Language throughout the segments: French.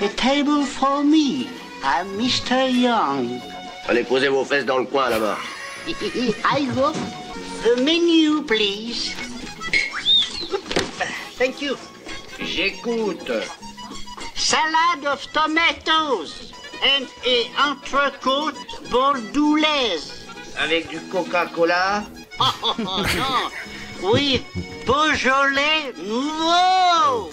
A table for me. I'm Mr. Young. Allez, posez vos fesses dans le coin, là-bas. I go. The menu, please. Thank you. J'écoute. Salad of tomatoes and a entrecôte bordoulaise. Avec du Coca-Cola. Oh, non. Oui, Beaujolais nouveau.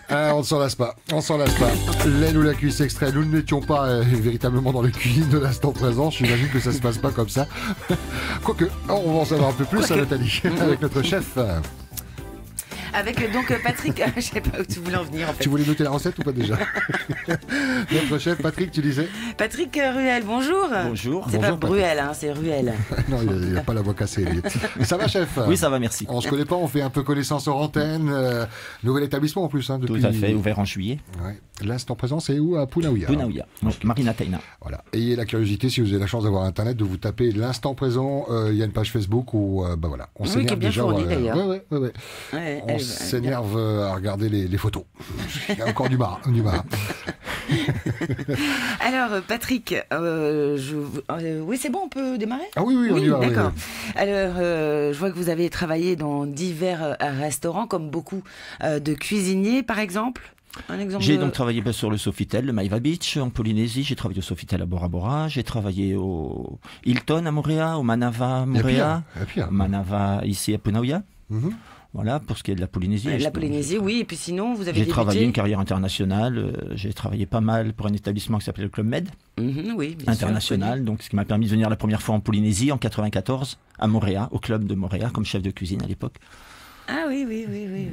Ah, on ne s'en lasse pas, on s'en lasse pas. L'aile ou la cuisse extrait, nous n'étions pas véritablement dans les cuisines de l'instant présent. J'imagine que ça se passe pas comme ça. Quoique, on va en savoir un peu plus, Nathalie, avec notre chef. Avec donc Patrick, je sais pas où tu voulais en venir en fait. Tu voulais noter la recette ou pas déjà? Notre chef, Patrick, tu disais? Patrick Ruel, bonjour. Bonjour. C'est Bonjour, pas Bruel, hein, c'est Ruel. Non, il n'a pas la voix cassée. Lui. Ça va, chef? Oui, ça va, merci. On se connaît pas, on fait un peu connaissance hors antenne. Nouvel établissement en plus. Hein, depuis... Tout à fait, ouvert en juillet. Ouais. L'instant présent, c'est où? À Punaouia. Punaouia, donc Marina Taina. Voilà. Ayez la curiosité, si vous avez la chance d'avoir Internet, de vous taper l'instant présent. Il y a une page Facebook où, bah voilà, on s'énerve qui est bien déjà. fournie, d'ailleurs. Ouais. On s'énerve à regarder les photos. Il y a encore du marre. Alors, Patrick, oui, c'est bon, on peut démarrer? Ah oui, on y va. D'accord. Oui. Alors, je vois que vous avez travaillé dans divers restaurants, comme beaucoup de cuisiniers, par exemple. J'ai donc travaillé sur le Sofitel, le Maiva Beach, en Polynésie. J'ai travaillé au Sofitel à Bora Bora. J'ai travaillé au Hilton à Moorea, au Manava à Moorea, Manava ici à Punaouia. Voilà, pour ce qui est de la Polynésie. La Polynésie, oui. Et puis sinon, vous avez J'ai travaillé une carrière internationale. J'ai travaillé pas mal pour un établissement qui s'appelait le Club Med. Oui, bien international. sûr, donc, ce qui m'a permis de venir la première fois en Polynésie en 94 à Moorea, au club de Moorea, comme chef de cuisine à l'époque. Ah oui.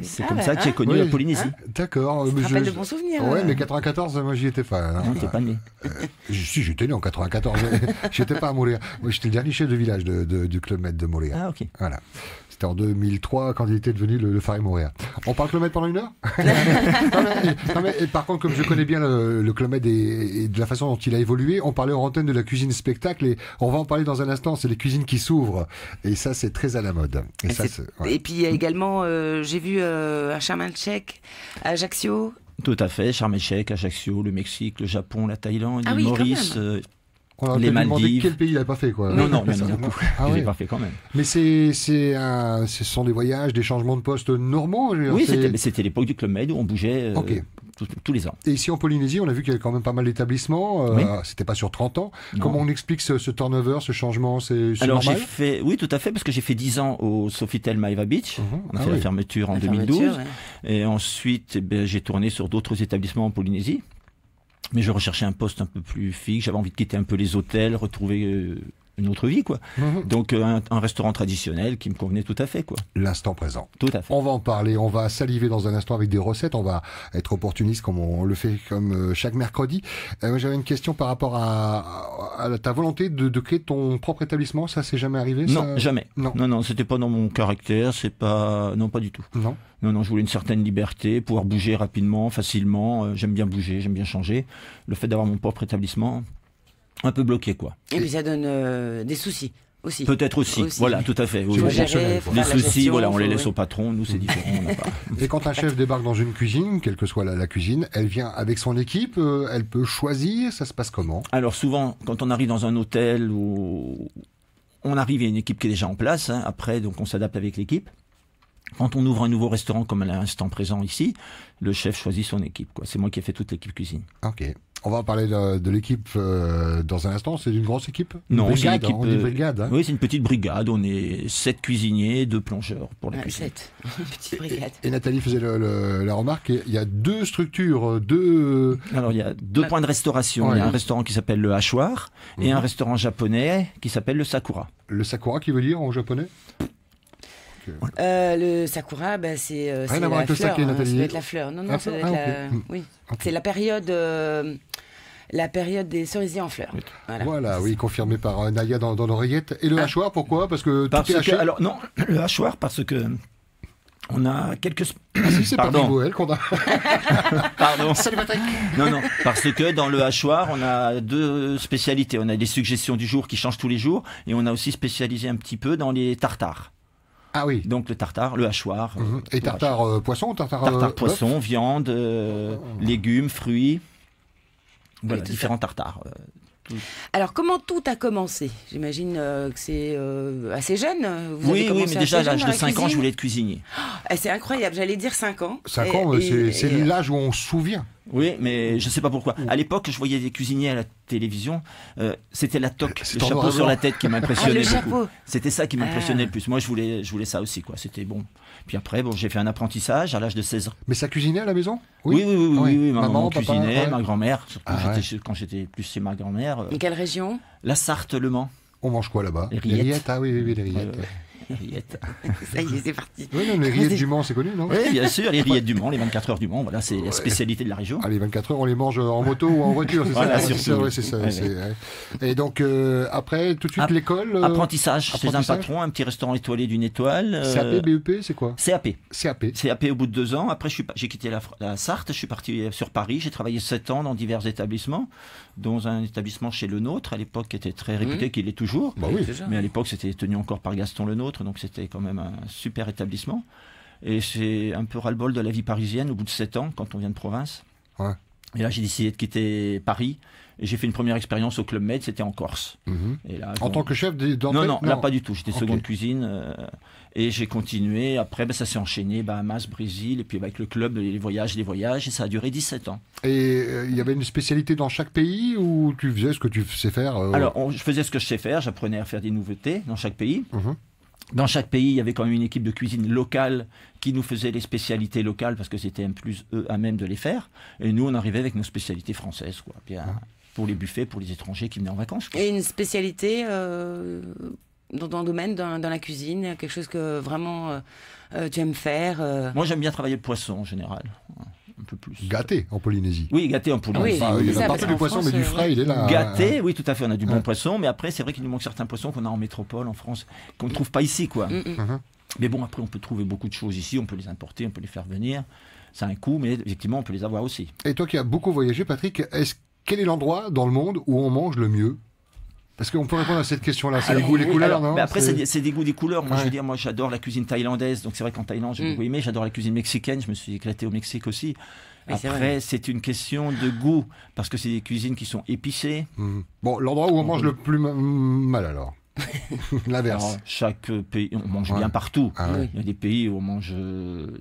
C'est comme ça que j'ai connu la Polynésie. D'accord. Ça rappelle de bons souvenirs. Ouais, mais 94, moi j'y étais pas. Non, t'es pas né. Si, j'étais né en 94. J'étais pas à Moorea. Moi, j'étais le dernier chef de village du Club Med de Moorea. Ah, ok. Voilà. C'était en 2003 quand il était devenu le Phare Moorea. On parle Club Med pendant une heure? non, mais, par contre, comme je connais bien le Club Med et de la façon dont il a évolué, on parlait en antenne de la cuisine spectacle et on va en parler dans un instant. C'est les cuisines qui s'ouvrent. Et ça, c'est très à la mode. Et puis, il y a également, j'ai vu un Sharm el-Sheikh à Ajaccio. Tout à fait. Sharm el-Sheikh, Ajaccio, le Mexique, le Japon, la Thaïlande, l'île Maurice... On les Maldives. Quel pays il n'avait pas fait, quoi. Non, il y en a beaucoup. Je l'ai pas fait quand même. Mais ce sont des voyages, des changements de poste normaux? Oui, c'était l'époque du Club Med où on bougeait tous les ans. Et ici en Polynésie, on a vu qu'il y avait quand même pas mal d'établissements. C'était pas sur 30 ans. Non. Comment on explique ce turnover, ce changement? C'est normal? Oui, tout à fait, parce que j'ai fait 10 ans au Sofitel Maiva Beach. On a fait la fermeture en 2012. Et ensuite, j'ai tourné sur d'autres établissements en Polynésie. Mais je recherchais un poste un peu plus fixe, j'avais envie de quitter un peu les hôtels, retrouver une autre vie, quoi. Donc un restaurant traditionnel qui me convenait tout à fait, quoi. L'instant présent. Tout à fait. On va en parler, on va saliver dans un instant avec des recettes, on va être opportuniste comme on le fait comme chaque mercredi. J'avais une question par rapport à ta volonté de créer ton propre établissement, ça s'est jamais arrivé? Non, jamais. Non, c'était pas dans mon caractère, non, pas du tout. Non, je voulais une certaine liberté, pouvoir bouger rapidement, facilement. J'aime bien bouger, j'aime bien changer. Le fait d'avoir mon propre établissement, un peu bloqué, quoi. Et puis ça donne des soucis aussi. Peut-être aussi. Voilà, tout à fait. Oui, les soucis, on les laisse au patron. Nous, c'est différent. Et quand un chef débarque dans une cuisine, quelle que soit la cuisine, elle vient avec son équipe, elle peut choisir, ça se passe comment? Alors souvent, quand on arrive dans un hôtel où on arrive, il y a une équipe qui est déjà en place. Après, donc on s'adapte avec l'équipe. Quand on ouvre un nouveau restaurant comme à l'instant présent ici, le chef choisit son équipe, quoi. C'est moi qui ai fait toute l'équipe cuisine. Ok. On va parler de l'équipe dans un instant. C'est une grosse équipe? Non, c'est une équipe. On dit brigade. Oui, c'est une petite brigade. On est 7 cuisiniers, 2 plongeurs pour la cuisine. 7. Petite brigade. Et Nathalie faisait la remarque. Il y a 2 structures, Alors il y a 2 points de restauration. Il y a un restaurant qui s'appelle le Hachoir et un restaurant japonais qui s'appelle le Sakura. Le Sakura qui veut dire en japonais? Le sakura, c'est rien à voir avec le saké, Nathalie. Ça doit être la fleur. Non, ça doit être oui. Okay. C'est la période des cerisiers en fleurs. Voilà, oui, confirmé par Naya dans l'oreillette. Et le hachoir, pourquoi? Parce que tout est haché. Alors non, le hachoir parce que on a quelques... c'est pas Noël qu'on a... Pardon. Salut Patrick. Non, parce que dans le hachoir, on a 2 spécialités. On a des suggestions du jour qui changent tous les jours et on a aussi spécialisé un petit peu dans les tartares. Ah oui. Donc le tartare, le hachoir. Et tartare poisson ou tartare poisson, viande, légumes, fruits. Voilà, différents tartares. Alors, comment tout a commencé? J'imagine que c'est assez jeune. Oui, mais déjà à l'âge de 5 ans, je voulais être cuisinier. C'est incroyable, j'allais dire 5 ans. 5 ans, c'est l'âge où on se souvient. Oui, mais je ne sais pas pourquoi. À l'époque, je voyais des cuisiniers à la télévision. C'était la toque, le chapeau sur la tête qui m'impressionnait beaucoup. C'était ça qui m'impressionnait le plus. Moi, je voulais ça aussi, quoi. C'était bon. Puis après, j'ai fait un apprentissage à l'âge de 16 ans. Mais ça cuisinait à la maison? Oui. Ma maman cuisinait, ma grand-mère, surtout quand j'étais plus chez ma grand-mère. Et quelle région? La Sarthe, Le Mans. On mange quoi là-bas? Les rillettes. Ah oui, les rillettes. Ça y est, c'est parti. Oui, non, les rillettes du Mans, c'est connu, non? Oui, bien sûr, les rillettes du Mans, les 24 heures du Mans, voilà, c'est la spécialité de la région. Ah, les 24 heures, on les mange en moto ou en voiture, c'est voilà, ça? Surtout. C'est ça. Et donc, après, tout de suite, l'école Apprentissage chez un patron, un petit restaurant étoilé d'une étoile. CAP, BEP, c'est quoi? CAP. CAP au bout de 2 ans. Après, j'ai quitté la Sarthe, je suis parti sur Paris. J'ai travaillé 7 ans dans divers établissements, dont un établissement chez Le Nôtre, à l'époque, qui était très réputé, qui l'est toujours. Bah oui. Mais à l'époque, c'était tenu encore par Gaston Le Nôtre, donc c'était quand même un super établissement. Et c'est un peu ras-le-bol de la vie parisienne au bout de 7 ans, quand on vient de province. Ouais. Et là, j'ai décidé de quitter Paris. Et j'ai fait une première expérience au Club Med, c'était en Corse. Et là, en tant que chef d'entrée? Non, là pas du tout. J'étais seconde cuisine. Et j'ai continué. Après, ça s'est enchaîné. Bahamas, Brésil. Et puis avec le club, les voyages. Et ça a duré 17 ans. Et il y avait une spécialité dans chaque pays ou tu faisais ce que tu sais faire? Alors, je faisais ce que je sais faire. J'apprenais à faire des nouveautés dans chaque pays. Dans chaque pays, il y avait quand même une équipe de cuisine locale qui nous faisait les spécialités locales parce que c'était eux à même de les faire. Et nous, on arrivait avec nos spécialités françaises, quoi. Bien, pour les buffets, pour les étrangers qui venaient en vacances, quoi. Et une spécialité dans le domaine, dans la cuisine, quelque chose que vraiment tu aimes faire Moi, j'aime bien travailler le poisson en général. Un peu plus. Gâté en Polynésie. Oui, gâté en Polynésie. Il y a partout du poisson, mais du frais, il est là. Gâté, oui, tout à fait. On a du bon poisson, mais après, c'est vrai qu'il nous manque certains poissons qu'on a en métropole, en France, qu'on ne trouve pas ici, quoi. Mais bon, après, on peut trouver beaucoup de choses ici. On peut les importer, on peut les faire venir. Ça a un coût, mais effectivement, on peut les avoir aussi. Et toi qui as beaucoup voyagé, Patrick, quel est l'endroit dans le monde où on mange le mieux? Parce qu'on peut répondre à cette question-là. C'est les goûts, les couleurs, non? Mais après, c'est des goûts, des couleurs. Moi, je veux dire, j'adore la cuisine thaïlandaise. Donc, c'est vrai qu'en Thaïlande, j'ai beaucoup aimé. J'adore la cuisine mexicaine. Je me suis éclaté au Mexique aussi. Après, c'est une question de goût. Parce que c'est des cuisines qui sont épicées. Bon, l'endroit où on mange le plus mal, alors? L'inverse. Alors, chaque pays, on mange bien partout. Il y a des pays où on mange,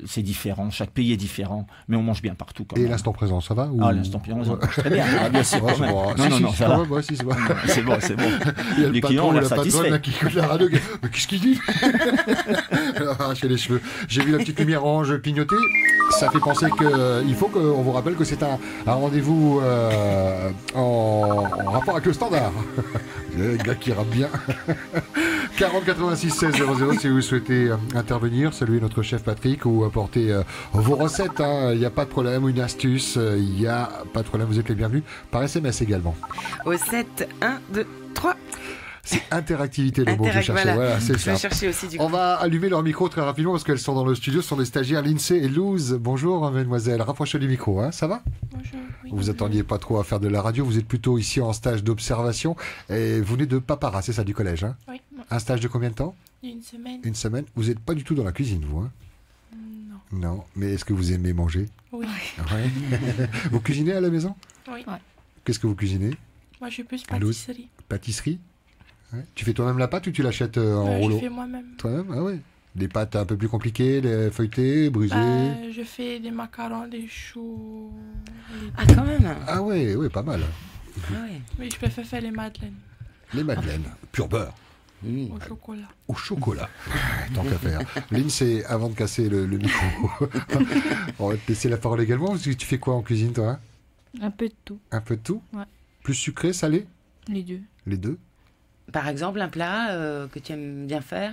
c'est différent. Chaque pays est différent, mais on mange bien partout. Quand Et même. L'instant présent, ça va ou... L'instant présent, ça marche très bien. Bien sûr, non, ça va. C'est bon. Il y a les clients, on l'a satisfait. Là, qui écoute la radio. Mais qu'est-ce qu'il dit? Arracher les cheveux. J'ai vu la petite lumière orange clignoter. Ça fait penser qu'il faut qu'on vous rappelle que c'est un rendez-vous en rapport avec le standard. Le gars qui rappe bien. 40 86 16 00 si vous souhaitez intervenir, saluer notre chef Patrick ou apporter vos recettes. Il n'y a pas de problème, ou une astuce, il n'y a pas de problème, vous êtes les bienvenus. Par SMS également. Au 7 1 2 3. C'est interactivité le mot que je cherchais. Voilà, c'est ça. Aussi, On va allumer leur micro très rapidement parce qu'elles sont dans le studio. Ce sont des stagiaires Lindsay et Luz. Bonjour mesdemoiselles, rapprochez du micro, ça va? Bonjour. Oui, vous attendiez pas trop à faire de la radio, vous êtes plutôt ici en stage d'observation et vous venez de Papara, c'est ça, du collège, hein? Oui. Un stage de combien de temps? Une semaine. Une semaine. Vous n'êtes pas du tout dans la cuisine, vous, hein? Non. Non, mais est-ce que vous aimez manger? Oui. Ouais. Vous cuisinez à la maison? Oui. Qu'est-ce que vous cuisinez? Moi, je suis plus pâtisserie. Pâtisserie? Ouais. Tu fais toi-même la pâte ou tu l'achètes en rouleau? Je fais moi-même. Toi-même? Ah ouais. Des pâtes un peu plus compliquées, les feuilletées, brisées? Je fais des macarons, des choux. Ah, quand même? Ah ouais, pas mal. Oui, je préfère faire les madeleines. Les madeleines, pur beurre. Au chocolat. Au chocolat. Tant qu'à faire. Lindsay, avant de casser le micro, on va te laisser la parole également. Tu fais quoi en cuisine, toi? Un peu de tout. Un peu de tout? Ouais. Plus sucré, salé? Les deux. Les deux? Par exemple, un plat que tu aimes bien faire?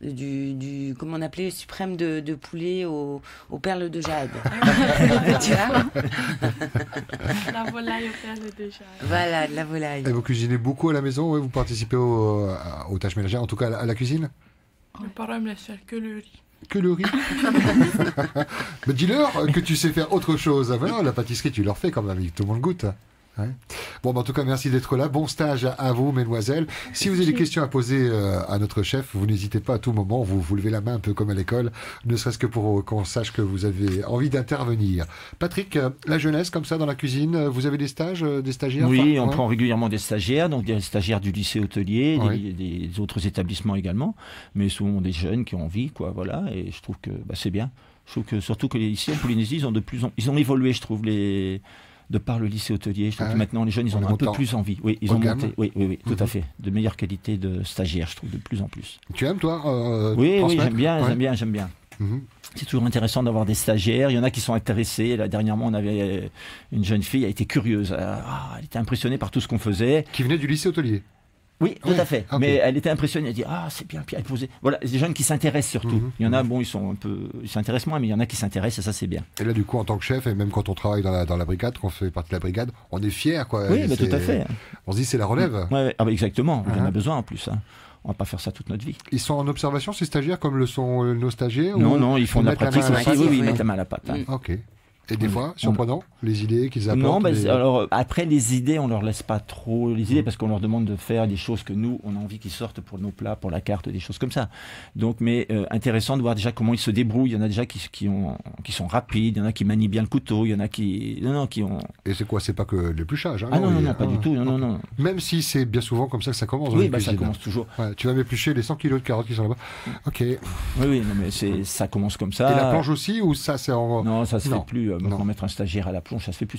Du comment on appelait, suprême de poulet aux perles de jade. Tu vois? La volaille aux perles de jade. Voilà, de la volaille. Et vous cuisinez beaucoup à la maison? Vous participez aux tâches ménagères, en tout cas à la cuisine? Mes parents me laissent faire que le riz. Que le riz? Mais dis-leur que tu sais faire autre chose. Ah ben non, la pâtisserie, tu leur fais quand même, tout le monde goûte. Ouais. Bon, en tout cas, merci d'être là. Bon stage à vous, mesdemoiselles. Si vous avez des questions à poser à notre chef, vous n'hésitez pas à tout moment. Vous levez la main un peu comme à l'école, ne serait-ce que pour qu'on sache que vous avez envie d'intervenir. Patrick, la jeunesse, comme ça, dans la cuisine, vous avez des stages, des stagiaires? Oui, on prend régulièrement des stagiaires, donc des stagiaires du lycée hôtelier, des autres établissements également, mais souvent des jeunes qui ont envie, quoi, voilà, et je trouve que c'est bien. Je trouve que surtout que ici en Polynésie, ils ont évolué, je trouve, de par le lycée hôtelier. Je trouve que maintenant les jeunes, ils ont un peu plus envie. Oui, ils ont monté. Oui, tout à fait. De meilleure qualité de stagiaires, je trouve, de plus en plus. Tu aimes, toi Oui, j'aime bien. C'est toujours intéressant d'avoir des stagiaires. Il y en a qui sont intéressés. Là, dernièrement, on avait une jeune fille, elle était curieuse. Elle était impressionnée par tout ce qu'on faisait. Qui venait du lycée hôtelier? Oui, tout à fait. Okay. Mais elle était impressionnée. Elle dit c'est bien. Puis elle posait. Voilà, des jeunes qui s'intéressent surtout. Il y en a, ils s'intéressent moins, mais il y en a qui s'intéressent et ça c'est bien. Et là, du coup, en tant que chef, et même quand on travaille dans la brigade, quand on fait partie de la brigade, on est fiers, quoi. Oui, tout à fait. On se dit c'est la relève. Ouais. Exactement. Il y en a besoin en plus. On va pas faire ça toute notre vie. Ils sont en observation, ces stagiaires, comme le sont nos stagiaires? Non, ils font de la pratique. Ils mettent la main à la pâte. Ok. Et des fois, surprenant, les idées qu'ils apportent? Non, alors après les idées, on leur laisse pas trop les idées parce qu'on leur demande de faire des choses que nous, on a envie qu'ils sortent pour nos plats, pour la carte, des choses comme ça. Donc, mais intéressant de voir déjà comment ils se débrouillent. Il y en a déjà qui sont rapides, il y en a qui manient bien le couteau, il y en a qui ont. Et c'est quoi? C'est pas que l'épluchage, hein? Non, pas du tout. Non. Même si c'est bien souvent comme ça que ça commence. Oui, ça commence toujours. Ouais, tu vas m'éplucher les 100 kilos de carottes qui sont là-bas. Ok. Oui, non, mais ça commence comme ça. Et la plonge aussi, ou ça c'est en. Non, ça se fait plus. Maintenant, mettre un stagiaire à la plonge, ça se fait plus.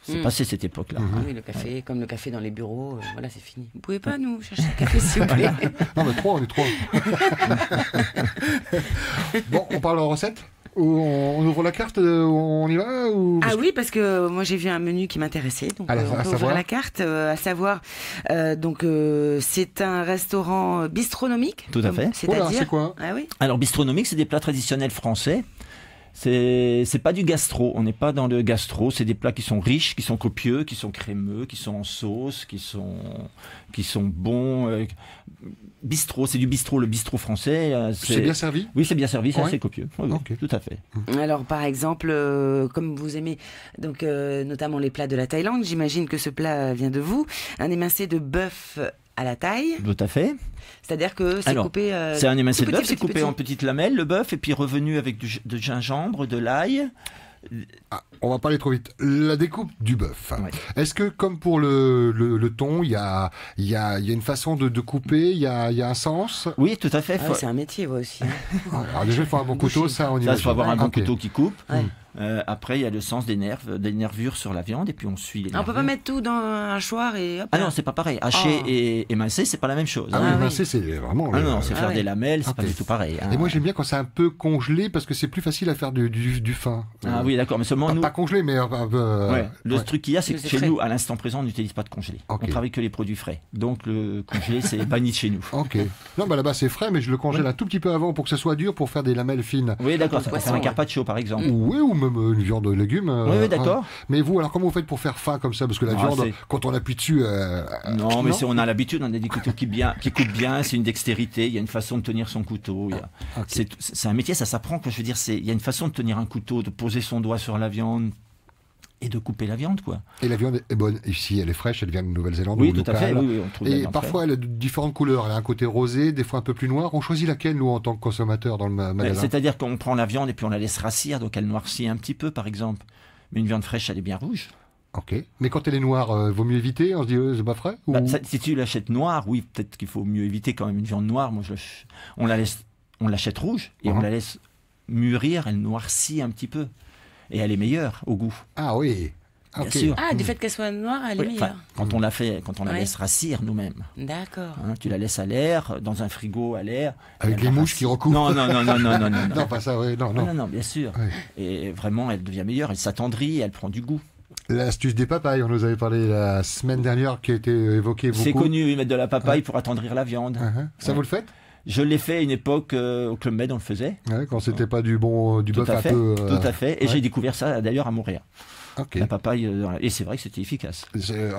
C'est passé cette époque-là. Oui, le café, comme le café dans les bureaux, voilà, c'est fini. Vous pouvez pas nous chercher un café, s'il vous plaît? Non, mais on est trois. Bon, on parle en recette? On ouvre la carte, on y va ou... Oui, parce que moi j'ai vu un menu qui m'intéressait, donc on peut ouvrir la carte, à savoir, c'est un restaurant bistronomique. Tout à fait. C'est-à-dire... c'est quoi? Alors bistronomique, c'est des plats traditionnels français. C'est pas du gastro, on n'est pas dans le gastro, c'est des plats qui sont riches, qui sont copieux, qui sont crémeux, qui sont en sauce, qui sont bons. Bistrot, c'est du bistrot, le bistrot français. C'est bien servi? Oui, c'est bien servi, c'est assez copieux. Oui, okay. Tout à fait. Alors, par exemple, comme vous aimez donc notamment les plats de la Thaïlande, j'imagine que ce plat vient de vous, un émincé de bœuf à la taille. Tout à fait. C'est-à-dire que c'est coupé... c'est un émincé de bœuf, c'est coupé en petites lamelles, le bœuf, et puis revenu avec de gingembre, de l'ail. On va pas aller trop vite. La découpe du bœuf. Ouais. Est-ce que, comme pour le thon, il y a une façon de couper, il y a un sens? Oui, tout à fait. C'est un métier, aussi. Alors déjà, il faut un bon couteau, ça, on y va. Il faut avoir un bon couteau qui coupe. Ouais. Après, il y a le sens des nervures sur la viande, et puis on suit les nervures. On peut pas mettre tout dans un hachoir et hop. Non, c'est pas pareil. Haché et émincé, c'est pas la même chose. Émincé, c'est vraiment... non, c'est faire des lamelles, c'est pas du tout pareil. Et moi, j'aime bien quand c'est un peu congelé, parce que c'est plus facile à faire du fin. Oui, d'accord, mais seulement nous... Pas congelé, mais un peu... Le truc qu'il y a, c'est que chez nous, à l'instant présent, on n'utilise pas de congelé. On travaille que les produits frais. Donc, le congelé, c'est banni de chez nous. Ok. Non, là-bas, c'est frais, mais je le congèle un tout petit peu avant pour que ça soit dur, pour faire des lamelles fines. Oui, d'accord, ça peut faire un carpaccio, par exemple. Oui, ou même une viande de légumes. Oui, d'accord. Mais vous, alors comment vous faites pour faire fin comme ça? Parce que la viande, quand on appuie dessus... Non, mais on a l'habitude, on a des couteaux qui coupent bien, c'est une dextérité, il y a une façon de tenir son couteau. C'est un métier, ça s'apprend, je veux dire, il y a une façon de tenir un couteau, de poser son doigt sur la viande et de couper la viande, quoi. Et la viande est bonne. Ici, elle est fraîche, elle vient de Nouvelle-Zélande. Oui, tout à fait. Oui, on trouve et parfois, elle a différentes couleurs. Elle a un côté rosé, des fois un peu plus noir. On choisit laquelle, nous, en tant que consommateurs, dans le magasin? C'est-à-dire qu'on prend la viande et puis on la laisse rassir, donc elle noircit un petit peu, par exemple. Mais une viande fraîche, elle est bien rouge. Ok. Mais quand elle est noire, vaut mieux éviter? On se dit, c'est pas frais? Si tu l'achètes noire, oui, peut-être qu'il faut mieux éviter quand même une viande noire. Moi, on l'achète rouge et on la laisse mûrir, elle noircit un petit peu. Et elle est meilleure au goût. Ah oui. Bien sûr. Du fait qu'elle soit noire, elle est meilleure. Quand on la laisse rassir nous-mêmes. D'accord. Tu la laisses à l'air, dans un frigo à l'air. Avec les mouches qui recouvrent. Non. Non, pas ça, oui. Non, bien sûr. Oui. Et vraiment, elle devient meilleure, elle s'attendrit, elle prend du goût. L'astuce des papayes, on nous avait parlé la semaine dernière, qui a été évoquée beaucoup. C'est connu, mettre de la papaye pour attendrir la viande. Ça, vous le faites? Je l'ai fait à une époque au Club Med, on le faisait. Quand c'était pas du bœuf un peu... Tout à fait. Et j'ai découvert ça d'ailleurs à Montréal. La papaye, et c'est vrai que c'était efficace.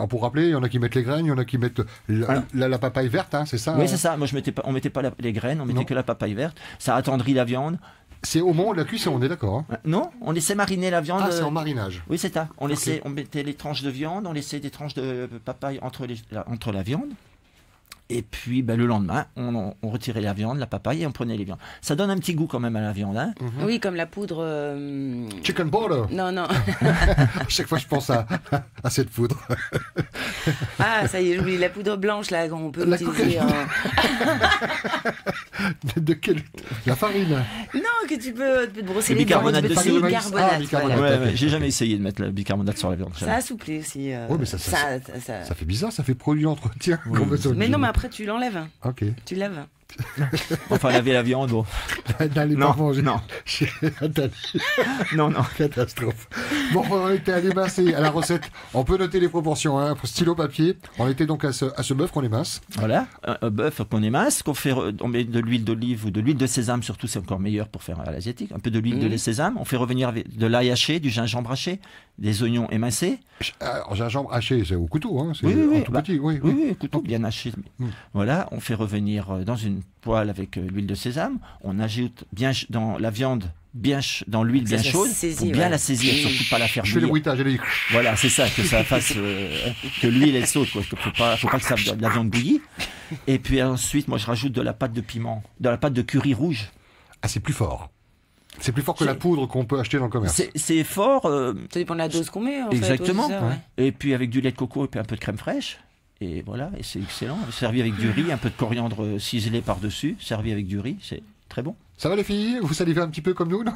Pour rappeler, il y en a qui mettent les graines, il y en a qui mettent la papaye verte, c'est ça? Oui, c'est ça. Moi, on mettait pas les graines, on mettait que la papaye verte. Ça attendrit la viande. C'est au moment de la cuisson, on est d'accord. Hein. Non, on laissait mariner la viande. Ah, c'est en marinage. Oui, c'est ça. On mettait les tranches de viande, on laissait des tranches de papaye entre la viande. Et puis le lendemain, on retirait la viande, la papaye et on prenait les viandes. Ça donne un petit goût quand même à la viande. Hein. Oui, comme la poudre... Chicken powder. Non. À chaque fois, je pense à cette poudre. Ah, ça y est, j'oublie la poudre blanche là qu'on peut utiliser. De quelle... La farine. Non, que tu peux te brosser le les dents. bicarbonate de soude. Bicarbonate. Bicarbonate. J'ai jamais essayé de mettre le bicarbonate sur la viande. Ça assouplit aussi. Oui, mais ça fait bizarre, ça fait produit d'entretien. Oui. Mais non, mais après tu l'enlèves. Ok. Tu laves. Enfin, laver la viande, bon. N'allez pas manger. Non. Non. Catastrophe. Bon, on était à l'émincer à la recette. On peut noter les proportions, hein, stylo papier. On était donc à ce bœuf qu'on émince. Voilà, un bœuf qu'on émince, on met de l'huile d'olive ou de l'huile de sésame, surtout c'est encore meilleur pour faire à l'asiatique. Un peu de l'huile de sésame. On fait revenir de l'ail haché, du gingembre haché, des oignons émincés. Alors, gingembre haché, c'est au couteau, hein. C'est oui, tout petit. Oui, couteau bien haché. Voilà, on fait revenir dans une poêle avec l'huile de sésame. On ajoute bien dans la viande, dans l'huile bien chaude, pour bien la saisir, surtout pas la faire bouillir. Je fais le bruitage, allez. Voilà, c'est ça, que ça fasse que l'huile elle saute, quoi. Faut pas que la viande bouillie. Et puis ensuite, moi je rajoute de la pâte de piment, de la pâte de curry rouge. Ah, c'est plus fort. C'est plus fort que la poudre qu'on peut acheter dans le commerce. C'est fort. Ça dépend de la dose qu'on met. Exactement. Fait, ça, ouais. Et puis avec du lait de coco et puis un peu de crème fraîche. Et voilà, et c'est excellent. Servi avec du riz, un peu de coriandre ciselé par-dessus. Servi avec du riz, c'est très bon. Ça va les filles? Vous salivez un petit peu comme nous, non?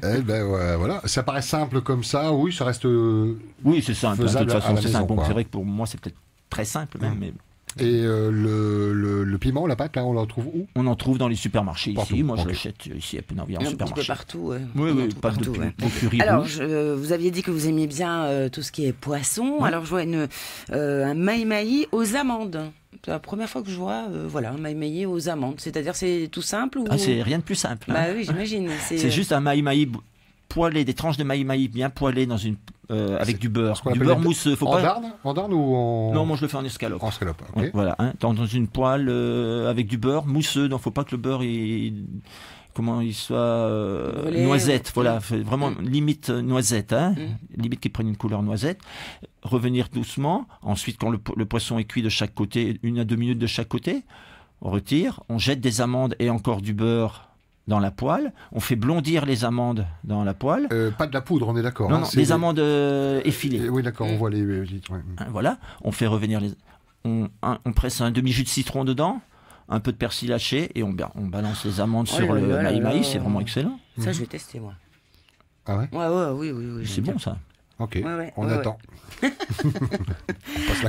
Eh ben voilà, ça paraît simple comme ça. Oui, ça reste. Oui, c'est simple. De toute façon, c'est simple. Bon, c'est vrai que pour moi, c'est peut-être très simple même. Mais... Et le piment, la pâte, là, on la trouve où? On en trouve dans les supermarchés partout. ici. Moi, je l'achète ici à Pénavia en supermarché. Un petit peu partout. Oui, pas partout, de curry alors, rouge. vous aviez dit que vous aimiez bien tout ce qui est poisson. Ouais. Alors, je vois un maï-maï aux amandes. C'est la première fois que je vois un maï-maï aux amandes. C'est-à-dire, c'est tout simple ou... Ah, c'est rien de plus simple. Bah oui, j'imagine. C'est juste un maï-maï poêlé, des tranches de maï-maï bien poêlées dans une avec du beurre mousseux. En darne ou en... Non, moi je le fais en escalope. En escalope, ok. Ouais, voilà, hein, dans une poêle avec du beurre mousseux. Donc faut pas que le beurre il soit noisette. Voilà, vraiment limite noisette, hein, limite qu'il prenne une couleur noisette. Revenir doucement. Ensuite, quand le poisson est cuit de chaque côté, 1 à 2 minutes de chaque côté, on retire, on jette des amandes et encore du beurre dans la poêle, on fait blondir les amandes dans la poêle. Pas de la poudre, on est d'accord. Non, des amandes effilées. Oui, d'accord, on voit les... Voilà, on fait revenir on presse un demi-jus de citron dedans, un peu de persil haché, et on balance les amandes sur le maï-maï, c'est vraiment excellent. Ça, je vais tester, moi. Ah ouais? Oui. C'est bon, ça. Ok, on attend.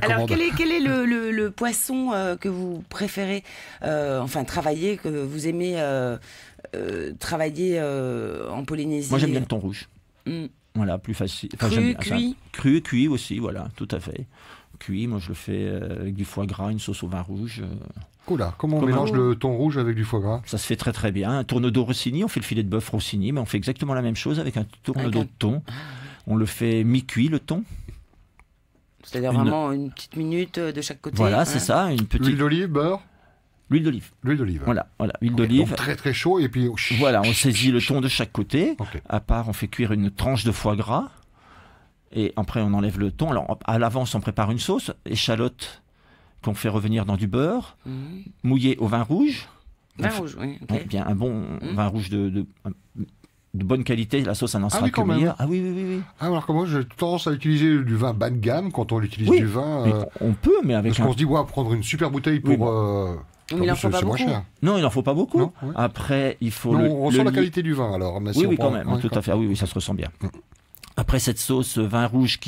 Alors, quel est le poisson que vous préférez, travailler, que vous aimez travailler en Polynésie? Moi, j'aime bien le thon rouge. Voilà, plus facile. Cru, cuit? Cru, cuit aussi, voilà, tout à fait. Cuit, moi je le fais avec du foie gras, une sauce au vin rouge. Oula, comment on mélange le thon rouge avec du foie gras? Ça se fait très très bien. Un tourneau Rossini, on fait le filet de bœuf Rossini, mais on fait exactement la même chose avec un tourneau de thon. On le fait mi-cuit, le thon. C'est-à-dire vraiment une petite minute de chaque côté. Voilà, c'est ça. Une petite... Huile d'olive, beurre? L'huile d'olive. L'huile d'olive. Voilà, huile d'olive. Donc très très chaud et puis... Voilà, on saisit le thon de chaque côté. Okay. À part, on fait cuire une tranche de foie gras. Et après, on enlève le thon. Alors, à l'avance, on prépare une sauce, échalote qu'on fait revenir dans du beurre, mouillé au vin rouge. Vin rouge, oui. Okay. Bien, un bon vin rouge de bonne qualité. La sauce, elle n'en sera que meilleure. Ah oui. Ah, alors que moi, j'ai tendance à utiliser du vin bas de gamme quand on utilise du vin. On peut, mais avec parce qu'on se dit, prendre une super bouteille pour... Mais il n'en faut pas beaucoup. Non, il n'en faut pas beaucoup. Non, ouais. Après, il faut... on ressent la qualité du vin, alors. Mais oui, quand même, tout à fait. Oui, ça se ressent bien. Après cette sauce vin rouge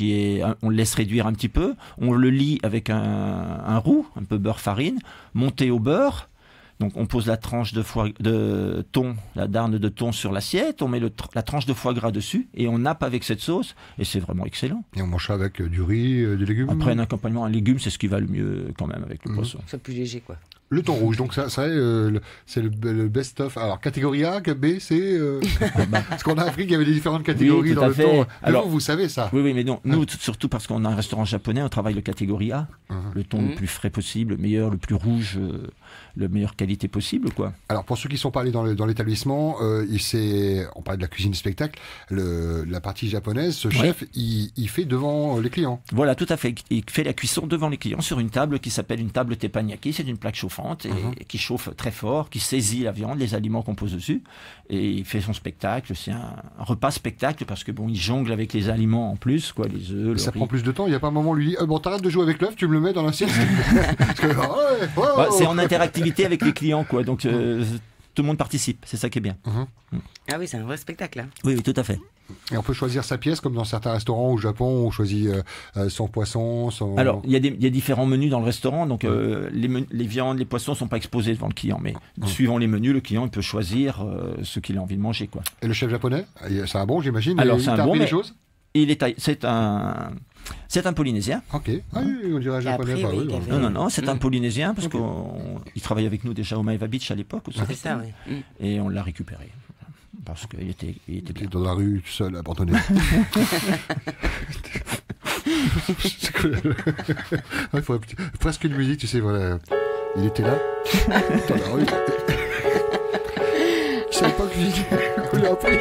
on le laisse réduire un petit peu, on le lie avec un roux, un peu beurre farine, monté au beurre. Donc on pose la tranche de thon, la darne de thon sur l'assiette, on met la tranche de foie gras dessus et on nappe avec cette sauce et c'est vraiment excellent. Et on mange ça avec du riz, des légumes. Après un accompagnement, un légume, c'est ce qui va le mieux quand même avec le poisson. C'est plus léger quoi. Le thon rouge, donc ça serait c'est le best-of. Alors, catégorie A, B, C parce qu'en Afrique, il y avait des différentes catégories dans le thon. Alors, vous savez ça. Oui, mais non. Nous, surtout parce qu'on a un restaurant japonais, on travaille le catégorie A. Le thon le plus frais possible, le meilleur, le plus rouge, la meilleure qualité possible, quoi. Alors, pour ceux qui sont pas allés dans l'établissement, on parlait de la cuisine du spectacle, la partie japonaise, ce chef, il fait devant les clients. Voilà, tout à fait. Il fait la cuisson devant les clients sur une table qui s'appelle une table teppanyaki. C'est une plaque chauffante et qui chauffe très fort, qui saisit la viande, les aliments qu'on pose dessus, et il fait son spectacle. C'est un repas spectacle parce que bon, il jongle avec les aliments en plus, quoi, les œufs, le ça riz. prend plus de temps. Il n'y a pas un moment où lui dit bon, t'arrêtes de jouer avec l'œuf, tu me le mets dans l'assiette. C'est en interactivité avec les clients, quoi. Donc tout le monde participe. C'est ça qui est bien. Ah oui, c'est un vrai spectacle. Hein. Oui, tout à fait. Et on peut choisir sa pièce, comme dans certains restaurants au Japon, on choisit son poisson, son... Alors, il y a différents menus dans le restaurant, donc les viandes, les poissons ne sont pas exposés devant le client, mais suivant les menus, le client il peut choisir ce qu'il a envie de manger, quoi. Et le chef japonais, c'est un bon, j'imagine. Alors, c'est un bon, les choses. C'est un Polynésien. Ok. Ah oui, on dirait japonais. Après, Non, c'est un Polynésien, parce qu'il travaillait avec nous déjà au Maeva Beach à l'époque. C'est ça, oui. Et on l'a récupéré. Parce qu'il était bien. Dans la rue, tout seul, abandonné. Il faudrait presque une musique, tu sais, voilà. Il était là, dans la rue. Je savais pas cuisiner. On l'a appris.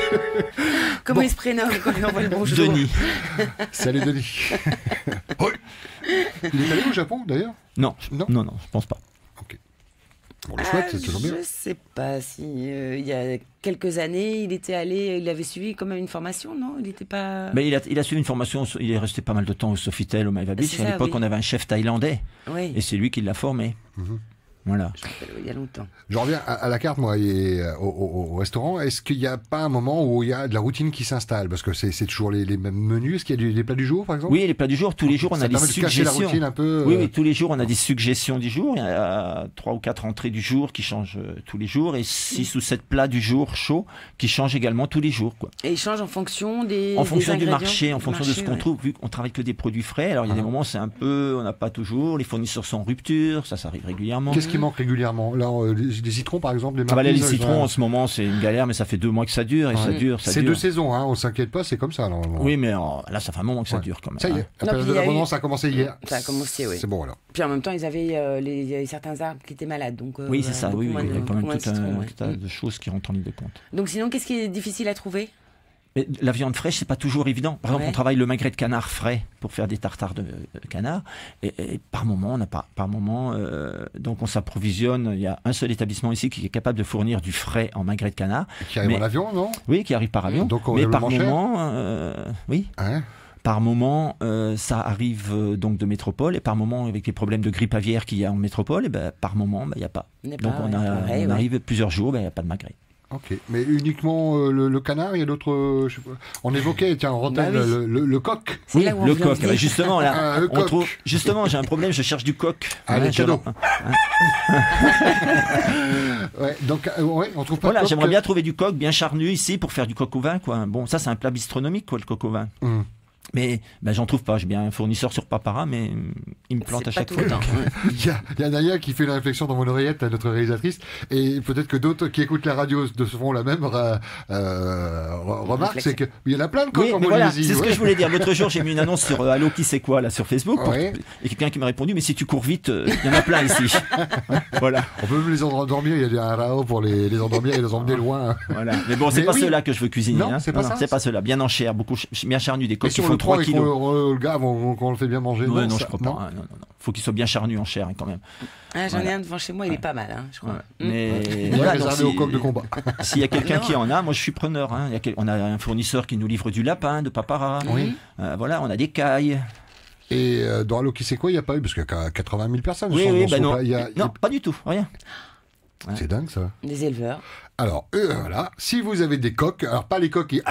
Comment il se prénomme quand il envoie le bonjour? Denis. Salut Denis. Oui. Il est allé au Japon, d'ailleurs? Non, je pense pas. Ok. Bon, le chouette, c'est toujours bien. Je sais pas si il y a quelques années, il avait suivi quand même une formation, non? Il était pas. Mais il a suivi une formation. Il est resté pas mal de temps au Sofitel, au Maeva Beach. À l'époque, on avait un chef thaïlandais, et c'est lui qui l'a formé. Voilà. Je me rappelle, il y a longtemps. Je reviens à la carte, moi, et au restaurant. Est-ce qu'il n'y a pas un moment où il y a de la routine qui s'installe? Parce que c'est toujours les mêmes menus. Est-ce qu'il y a des plats du jour, par exemple? Oui, les plats du jour. Tous les jours, on a des suggestions. La routine un peu, oui, tous les jours, on a des suggestions du jour. Il y a 3 ou 4 entrées du jour qui changent tous les jours, et 6 ou 7 plats du jour chauds qui changent également tous les jours, quoi. Et ils changent en fonction des du marché, en fonction de ce qu'on trouve. Vu qu'on travaille que des produits frais, alors il y a des moments, c'est un peu, on n'a pas toujours. Les fournisseurs sont en rupture, ça arrive régulièrement. Qu'est-ce qui manque régulièrement? Là, les citrons, par exemple, les citrons, en ce moment, c'est une galère, mais ça fait 2 mois que ça dure, et ça dure. C'est 2 saisons, hein, on s'inquiète pas, c'est comme ça. Normalement. Oui, mais là, ça fait un moment que ça dure quand même. Ça y est, la période de l'abondance a commencé hier. Ça a commencé, oui. C'est bon, alors. Puis en même temps, il y avait certains arbres qui étaient malades. Donc, oui, c'est ça, oui, il y a quand même tout un tas de choses qui rentrent en ligne de compte. Donc sinon, qu'est-ce qui est difficile à trouver? Mais la viande fraîche, c'est pas toujours évident. Par exemple, on travaille le magret de canard frais pour faire des tartares de canard. Et par moment, donc on s'approvisionne. Il y a un seul établissement ici qui est capable de fournir du frais en magret de canard. Qui arrive en avion, non? Oui, qui arrive par avion. Donc, mais par moment, oui. Hein? Par moment, ça arrive donc de métropole, et par moment, avec les problèmes de grippe aviaire qu'il y a en métropole, et par moment, il n'y a pas. Donc on arrive plusieurs jours, il n'y a pas de magret. Ok, mais uniquement le canard, il y a d'autres. On évoquait, tiens, en antenne, le coq. Oui, le coq. Justement, là, on trouve. Justement, j'ai un problème, je cherche du coq. Les cadeaux. Donc, on trouve pas. Voilà, j'aimerais bien trouver du coq bien charnu ici pour faire du coq au vin, quoi. Bon, ça, c'est un plat bistronomique, quoi, le coq au vin. Mais j'en trouve pas. J'ai bien un fournisseur sur Papara, mais il me plante à chaque fois. Il y a Naya qui fait une réflexion dans mon oreillette, notre réalisatrice, et peut-être que d'autres qui écoutent la radio de ce font la même remarque, c'est qu'il y en a plein de coqs en Polynésie. C'est ce que je voulais dire. L'autre jour, j'ai mis une annonce sur Allo qui c'est quoi là sur Facebook, et quelqu'un qui m'a répondu, mais si tu cours vite, il y en a plein ici. Voilà. On peut même les endormir. Il y a un rao pour les endormir et les emmener loin. Voilà. Mais bon, c'est pas ceux-là que je veux cuisiner. Non, c'est pas ça. C'est pas ceux-là. Bien en chair, bien charnu, des coqs qui font 3 kilos. Le gars, on le fait bien manger. Non, je crois pas. Non. Faut qu'il soit bien charnu en chair, quand même. J'en ai un devant chez moi, il est pas mal, je crois. Mais réservé au coq de combat. S'il y a quelqu'un qui en a, moi je suis preneur. On a un fournisseur qui nous livre du lapin de Papara. Voilà, on a des cailles. Et dans Allo qui c'est quoi, il n'y a pas eu, parce qu'il y a 80 000 personnes. Non, pas du tout, rien. C'est dingue ça. Des éleveurs. Alors, voilà, si vous avez des coqs, alors pas les coqs qui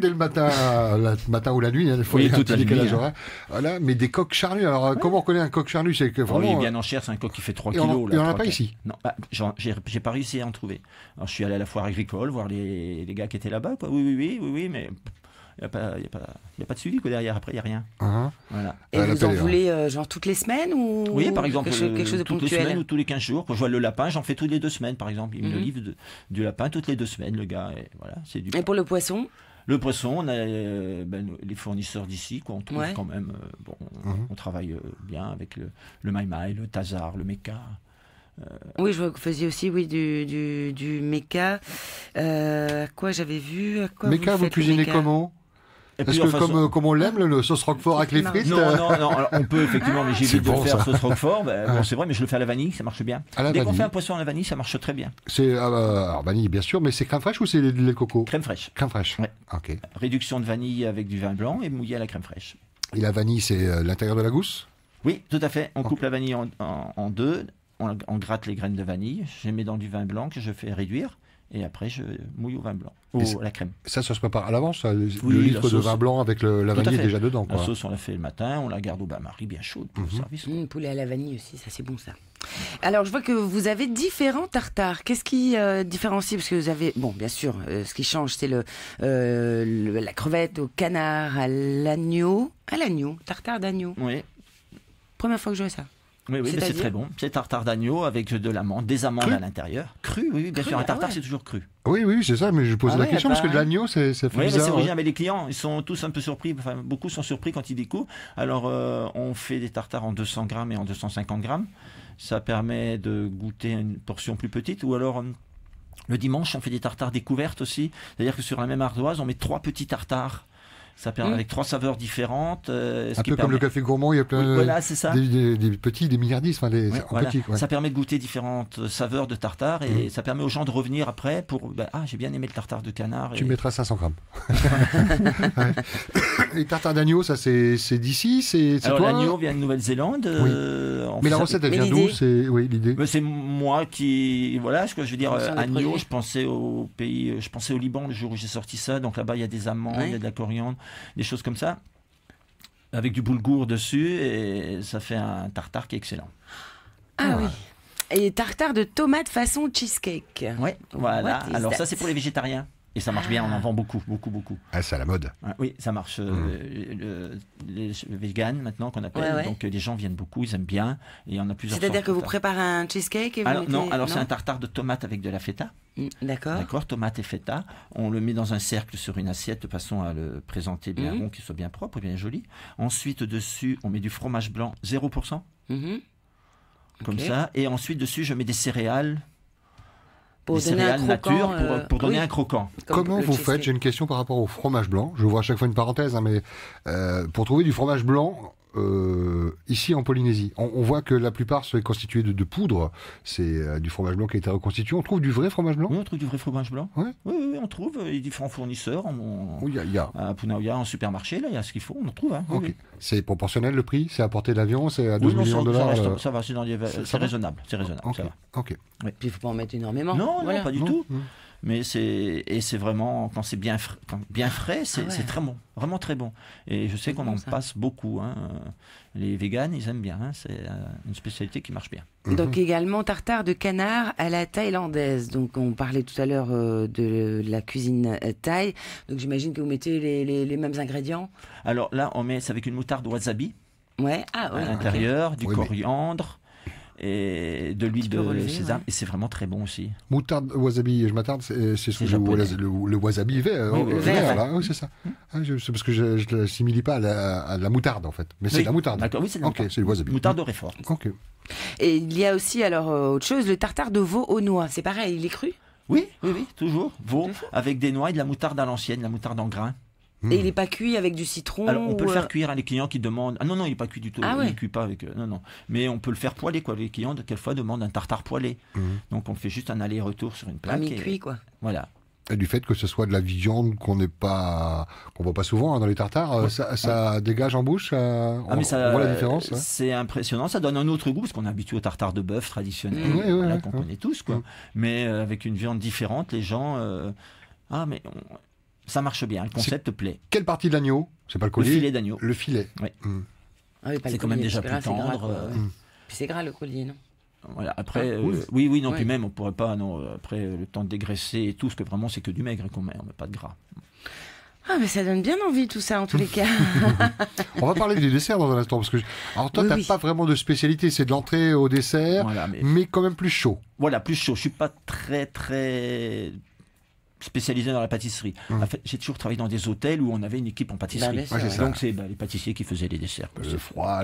dès le matin ou la nuit, il faut tout à décalage horaire. Voilà, mais des coqs charnus. Alors, comment on reconnaît un coq charnu? C'est que vraiment. Il est bien en chair, c'est un coq qui fait 3 kilos. Il n'y en a pas ici. Non, j'ai pas réussi à en trouver. Alors, je suis allé à la foire agricole voir les gars qui étaient là-bas, quoi. Oui, mais Il n'y a pas de suivi derrière, après il n'y a rien. Voilà. Et vous en voulez genre toutes les semaines ou oui, par exemple, quelque chose de toutes ponctuel. les semaines ou tous les 15 jours. Quand je vois le lapin, j'en fais toutes les 2 semaines par exemple. Il me livre du lapin toutes les 2 semaines, le gars. Et, voilà, c'est du et pour le poisson? Le poisson, on a les fournisseurs d'ici, on trouve quand même. On travaille bien avec le Maï-Maï, le Tazar, le Meka. Oui, je vois que vous faisiez aussi du Meka. Quoi j'avais vu Meka, vous cuisinez comment? Est-ce que comme on l'aime, le sauce roquefort avec les frites? Non, alors, on peut effectivement, mais j'évite de faire sauce roquefort. Bon, c'est vrai, mais je le fais à la vanille, ça marche bien. Dès qu'on fait un poisson à la vanille, ça marche très bien. C'est alors vanille, bien sûr, mais c'est crème fraîche ou c'est lait de coco? Crème fraîche. Crème fraîche. Ouais. Ok. Réduction de vanille avec du vin blanc et mouillé à la crème fraîche. Et la vanille, c'est l'intérieur de la gousse? Oui, tout à fait. On coupe la vanille en deux, on gratte les graines de vanille, je les mets dans du vin blanc que je fais réduire. Et après, je mouille au vin blanc, à la crème. Ça se prépare à l'avance, le litre de vin blanc avec la vanille déjà dedans, quoi. La sauce, on la fait le matin, on la garde au bain-marie bien chaude pour le service. Poulet à la vanille aussi, ça c'est bon ça. Alors, je vois que vous avez différents tartares. Qu'est-ce qui différencie? Parce que vous avez, bon, bien sûr, ce qui change, c'est la crevette au canard, à l'agneau. À l'agneau, tartare d'agneau. Oui. Première fois que je vois ça. Oui, mais c'est très bon. C'est tartare d'agneau avec de l'amande, des amandes à l'intérieur. Cru, oui, bien sûr. Un tartare, c'est toujours cru. Oui, c'est ça, mais je posais la question parce que de l'agneau, ça fait bizarre. Oui, mais c'est original. Mais les clients, ils sont tous un peu surpris. Enfin, beaucoup sont surpris quand ils découvrent. Alors, on fait des tartares en 200 grammes et en 250 grammes. Ça permet de goûter une portion plus petite. Ou alors, le dimanche, on fait des tartares découvertes aussi. C'est-à-dire que sur la même ardoise, on met 3 petits tartares. Ça permet avec 3 saveurs différentes. Un peu comme le café gourmand, il y a plein des petits, des milliardistes, enfin petits. Ouais. Ça permet de goûter différentes saveurs de tartare et ça permet aux gens de revenir après pour j'ai bien aimé le tartare de canard. Tu mettras 500 grammes. Les tartares d'agneau, ça c'est d'ici, c'est toi? L'agneau vient de Nouvelle-Zélande. Oui. Mais la recette, elle vient d'où? C'est l'idée. C'est moi qui ce que je veux dire. Agneau, je pensais au pays, je pensais au Liban le jour où j'ai sorti ça. Donc là-bas, il y a des amandes, il y a de la coriandre. Des choses comme ça, avec du boulgour dessus, et ça fait un tartare qui est excellent. Ah oui. Et tartare de tomates façon cheesecake. Oui, voilà. Alors ça, c'est pour les végétariens. Et ça marche bien, on en vend beaucoup. Ah, c'est à la mode. Oui, ça marche. Les véganes, maintenant, qu'on appelle. Donc, les gens viennent beaucoup, ils aiment bien. Et il y en a plusieurs. C'est-à-dire que vous préparez un cheesecake et vous mettez... Non, alors c'est un tartare de tomates avec de la feta. D'accord, tomate et feta. On le met dans un cercle sur une assiette de façon à le présenter bien rond, qu'il soit bien propre, bien joli. Ensuite, dessus, on met du fromage blanc 0%. Comme ça. Et ensuite, dessus, je mets des céréales. Pour des donner céréales un croquant, nature pour donner un croquant. Comment vous faites? J'ai une question par rapport au fromage blanc. Je vois à chaque fois une parenthèse, mais pour trouver du fromage blanc ici en Polynésie, on voit que la plupart sont constitués de poudre. C'est du fromage blanc qui a été reconstitué. On trouve du vrai fromage blanc? Oui, on trouve du vrai fromage blanc. Ouais. Oui, on trouve. Il y a différents fournisseurs. À Punaouia, en supermarché, là, il y a ce qu'il faut. On en trouve. Okay. C'est proportionnel le prix? C'est à portée d'avion? C'est à 12 millions de dollars? Ça va, c'est raisonnable. C'est raisonnable. Okay. Ça va. Ok. Puis il ne faut pas en mettre énormément. Non, pas du tout. Mais c'est vraiment, quand c'est bien frais, c'est très bon, vraiment très bon. Et je sais qu'on en passe beaucoup. Les véganes, ils aiment bien. C'est une spécialité qui marche bien. Donc également tartare de canard à la thaïlandaise. Donc on parlait tout à l'heure de la cuisine thaï. Donc j'imagine que vous mettez les mêmes ingrédients. Alors là, c'est avec une moutarde wasabi. À l'intérieur, du coriandre. Et de l'huile de sésame, et c'est vraiment très bon aussi. Moutarde, wasabi, je m'attarde, c'est ce que le wasabi vert, là, oui, c'est ça. C'est parce que je ne l'assimile pas à la moutarde en fait, mais c'est de la moutarde. D'accord, oui, c'est de la moutarde. C'est le wasabi. Moutarde de réfort. Ok. Et il y a aussi alors autre chose, le tartare de veau aux noix, c'est pareil, il est cru? Oui, toujours veau avec des noix et de la moutarde à l'ancienne, la moutarde en grains. Et il n'est pas cuit avec du citron? Alors, on peut le faire cuire, les clients qui demandent... Ah non, il n'est pas cuit du tout, il ne cuit pas avec... Non. Mais on peut le faire poêler, quoi. Les clients, quelquefois, demandent un tartare poêlé. Donc, on fait juste un aller-retour sur une plaque. Mi-cuit, quoi. Voilà. Et du fait que ce soit de la viande qu'on voit pas souvent dans les tartares, ça dégage en bouche, on voit la différence. C'est impressionnant, ça donne un autre goût, parce qu'on est habitué au tartare de bœuf traditionnel, qu'on connaît tous, quoi. Mais avec une viande différente, les gens... Ça marche bien, le concept plaît. Quelle partie de l'agneau? C'est pas le collier? Le filet d'agneau. Le filet. Oui. C'est quand même déjà plus tendre. Puis c'est gras le collier, non? Voilà, après, puis même, on pourrait pas, après, le temps de dégraisser et tout, parce que vraiment, c'est que du maigre qu'on met, on met pas de gras. Ah, mais ça donne bien envie tout ça en tous les cas. On va parler des desserts dans un instant. Parce que, alors toi, t'as pas vraiment de spécialité. C'est de l'entrée au dessert, voilà, mais quand même plus chaud. Voilà, plus chaud. Je suis pas très spécialisé dans la pâtisserie. En fait, j'ai toujours travaillé dans des hôtels où on avait une équipe en pâtisserie. Donc c'est les pâtissiers qui faisaient les desserts. Le froid,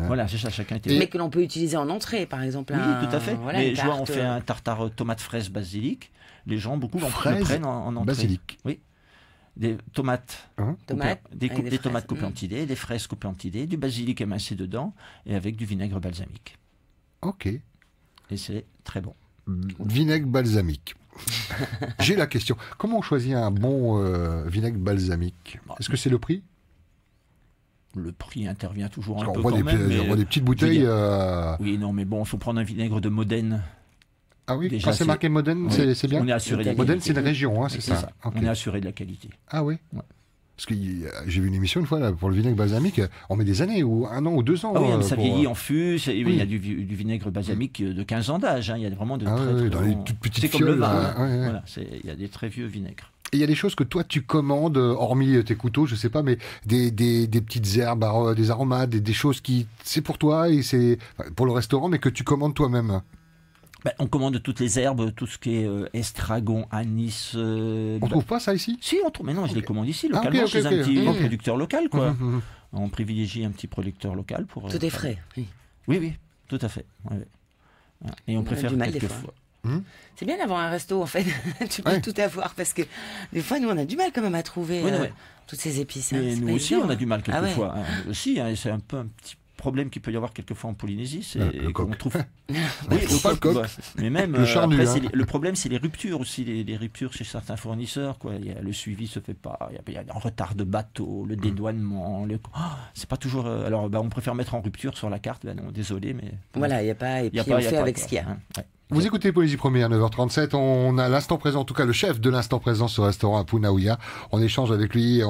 voilà, c'est ça, chacun était... Mais que l'on peut utiliser en entrée, par exemple. Oui, tout à fait. Voilà, mais je vois, on fait un tartare tomate fraise basilic. Les gens, beaucoup le prennent en entrée. Basilic. Oui. Des tomates, des tomates coupées en petits dés, des fraises coupées en petits dés, du basilic émincé dedans et avec du vinaigre balsamique. Ok. Et c'est très bon. Vinaigre balsamique. J'ai la question. Comment on choisit un bon vinaigre balsamique? Est-ce que c'est le prix? Le prix intervient toujours un peu on voit des petites bouteilles. Oui, non, mais bon, il faut prendre un vinaigre de Modène. Ah oui, déjà, quand c'est marqué Modène, c'est bien. On est assuré de la Modène, qualité. c'est une région, hein, c'est ça. Okay. On est assuré de la qualité. Ah oui. Parce que j'ai vu une émission une fois là, pour le vinaigre balsamique, on met des années, ou 1 an ou 2 ans. Ah oui, mais ça vieillit en fût, il y a du vinaigre balsamique de 15 ans d'âge, il y a vraiment de très dans les toutes petites c'est comme le vin. Voilà, il y a des très vieux vinaigres. Et il y a des choses que toi tu commandes, hormis tes couteaux, je sais pas, mais des petites herbes, des aromates, des choses qui, c'est pour toi et c'est pour le restaurant, mais que tu commandes toi-même. On commande toutes les herbes, tout ce qui est estragon, anis. On trouve pas ça ici? Si, on trouve. Mais non, je les commande ici, localement, chez un petit producteur local, quoi. On privilégie un petit producteur local pour. Tout est frais. Oui, tout à fait. Et on préfère quelquefois. C'est bien d'avoir un resto, en fait. Tu peux tout avoir, parce que des fois, nous, on a du mal quand même à trouver toutes ces épices. Mais nous aussi, on a du mal quelquefois. Aussi, c'est un peu un petit problème qu'il peut y avoir quelquefois en Polynésie, c'est qu'on trouve. Oui, le coq. Mais même le problème, c'est les ruptures aussi, les ruptures chez certains fournisseurs. Quoi. Le suivi se fait pas. Il y a un retard de bateau, le dédouanement. C'est pas toujours. Alors, on préfère mettre en rupture sur la carte. Non, désolé, mais. Voilà, il n'y a pas. Et puis on fait avec ce qu'il y a. Vous écoutez Polynésie Première, 9h37. On a l'instant présent, en tout cas le chef de l'instant présent ce restaurant à Punaouia. On échange avec lui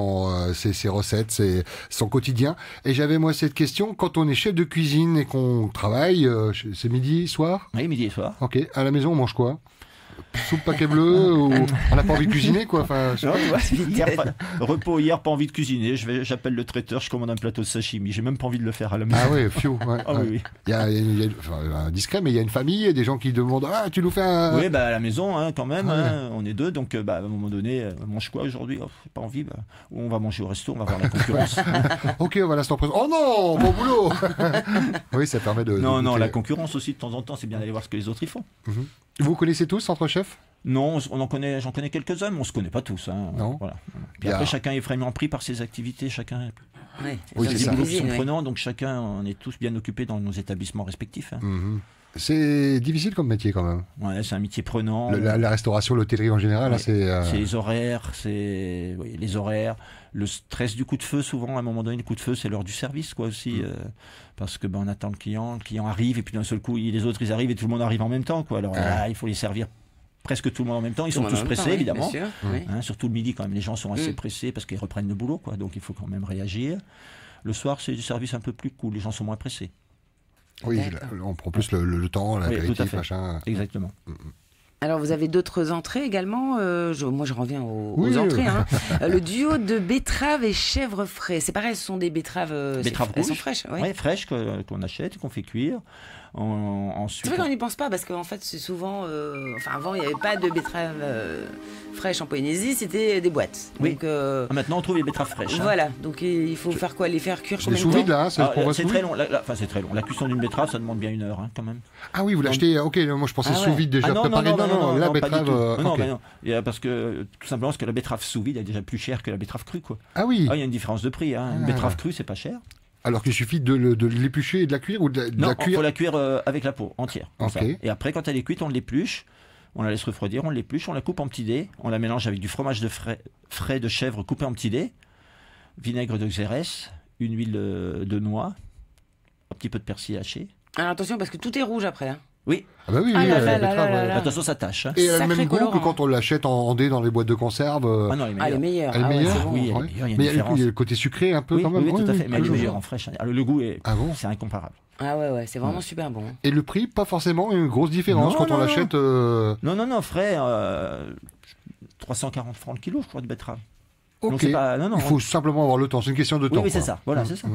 ses recettes, son quotidien. Et j'avais moi cette question, quand on est chef de cuisine et qu'on travaille, c'est midi, soir? Oui, midi et soir. Ok, à la maison on mange quoi? Soupe paquet bleu ou on n'a pas envie de cuisiner quoi. Enfin, repos hier, pas envie de cuisiner. J'appelle le traiteur, je commande un plateau de sashimi. J'ai même pas envie de le faire à la maison. Ah ouais, fiou. Oui. Il y a un discret, mais il y a une famille, et des gens qui demandent tu nous fais un. Oui, à la maison quand même. On est 2, donc à un moment donné, on mange quoi aujourd'hui? Pas envie. Ou on va manger au resto, on va voir la concurrence. Ok, on va l'instant présent. Oh non, bon boulot. Oui, ça permet de. Non, la concurrence aussi de temps en temps, c'est bien d'aller voir ce que les autres y font. Vous connaissez tous entre chefs? Non, j'en connais quelques-uns, mais on se connaît pas tous. Non. Voilà. Puis après, chacun est vraiment pris par ses activités, chacun. Oui, c'est ça. Les groupes sont prenants, donc chacun, on est tous bien occupés dans nos établissements respectifs. C'est difficile comme métier quand même. Ouais, c'est un métier prenant. La restauration, l'hôtellerie en général, c'est les horaires, le stress du coup de feu. Souvent, à un moment donné, le coup de feu, c'est l'heure du service, quoi aussi, parce que on attend le client arrive et puis d'un seul coup, les autres ils arrivent et tout le monde arrive en même temps, quoi. Alors là, il faut les servir presque tout le monde en même temps. Ils sont tous pressés, évidemment. Surtout le midi, quand même, les gens sont assez pressés parce qu'ils reprennent le boulot, quoi. Donc il faut quand même réagir. Le soir, c'est du service un peu plus cool. Les gens sont moins pressés. Oui, on prend plus le temps, l'apéritif, machin. Exactement. Alors, vous avez d'autres entrées également. Moi, je reviens aux entrées. Le duo de betteraves et chèvres frais. C'est pareil, ce sont des betteraves rouges. Elles sont fraîches. Oui, fraîches qu'on achète, qu'on fait cuire. Ensuite, c'est vrai qu'on n'y pense pas parce qu'en fait, c'est souvent. Avant, il n'y avait pas de betteraves fraîches en Polynésie, c'était des boîtes. Oui. Donc, maintenant, on trouve les betteraves fraîches. Voilà. Donc, il faut faire quoi? Les faire cuire combien de temps? Sous vide, là. C'est très long. C'est très long. La cuisson d'une betterave, ça demande bien 1 heure, quand même. Ah oui, vous l'achetez. Ok, moi je pensais sous vide déjà préparé. Non, la betterave. Non. Parce que tout simplement, parce que la betterave sous vide est déjà plus chère que la betterave crue, quoi. Ah oui. Il y a une différence de prix. Une betterave crue, c'est pas cher. Alors qu'il suffit de l'éplucher et de la cuire ou de la cuire? Non, il faut la cuire avec la peau entière. Okay. Et après, quand elle est cuite, on l'épluche, on la laisse refroidir, on l'épluche, on la coupe en petits dés, on la mélange avec du fromage de frais de chèvre coupé en petits dés, vinaigre de xérès, une huile de noix, un petit peu de persil haché. Alors attention, parce que tout est rouge après. Oui. Ah bah oui, attention, ça tâche. Et elle a le même goût que quand on l'achète en dés dans les boîtes de conserve. Non, elle est meilleure. Elle est meilleure. Oui, mais il y a le côté sucré un peu quand même. Oui, tout à fait. Mais elle est meilleure en fraîche. Le goût est, c'est incomparable. Ah ouais, c'est vraiment super bon. Et le prix, pas forcément une grosse différence quand on l'achète. Non, frais. 340 francs le kilo, je crois, de betterave. Ok. Donc, c'est pas, non, Il faut simplement avoir le temps. C'est une question de temps. oui, c'est quoi. ça. Voilà, c'est ça.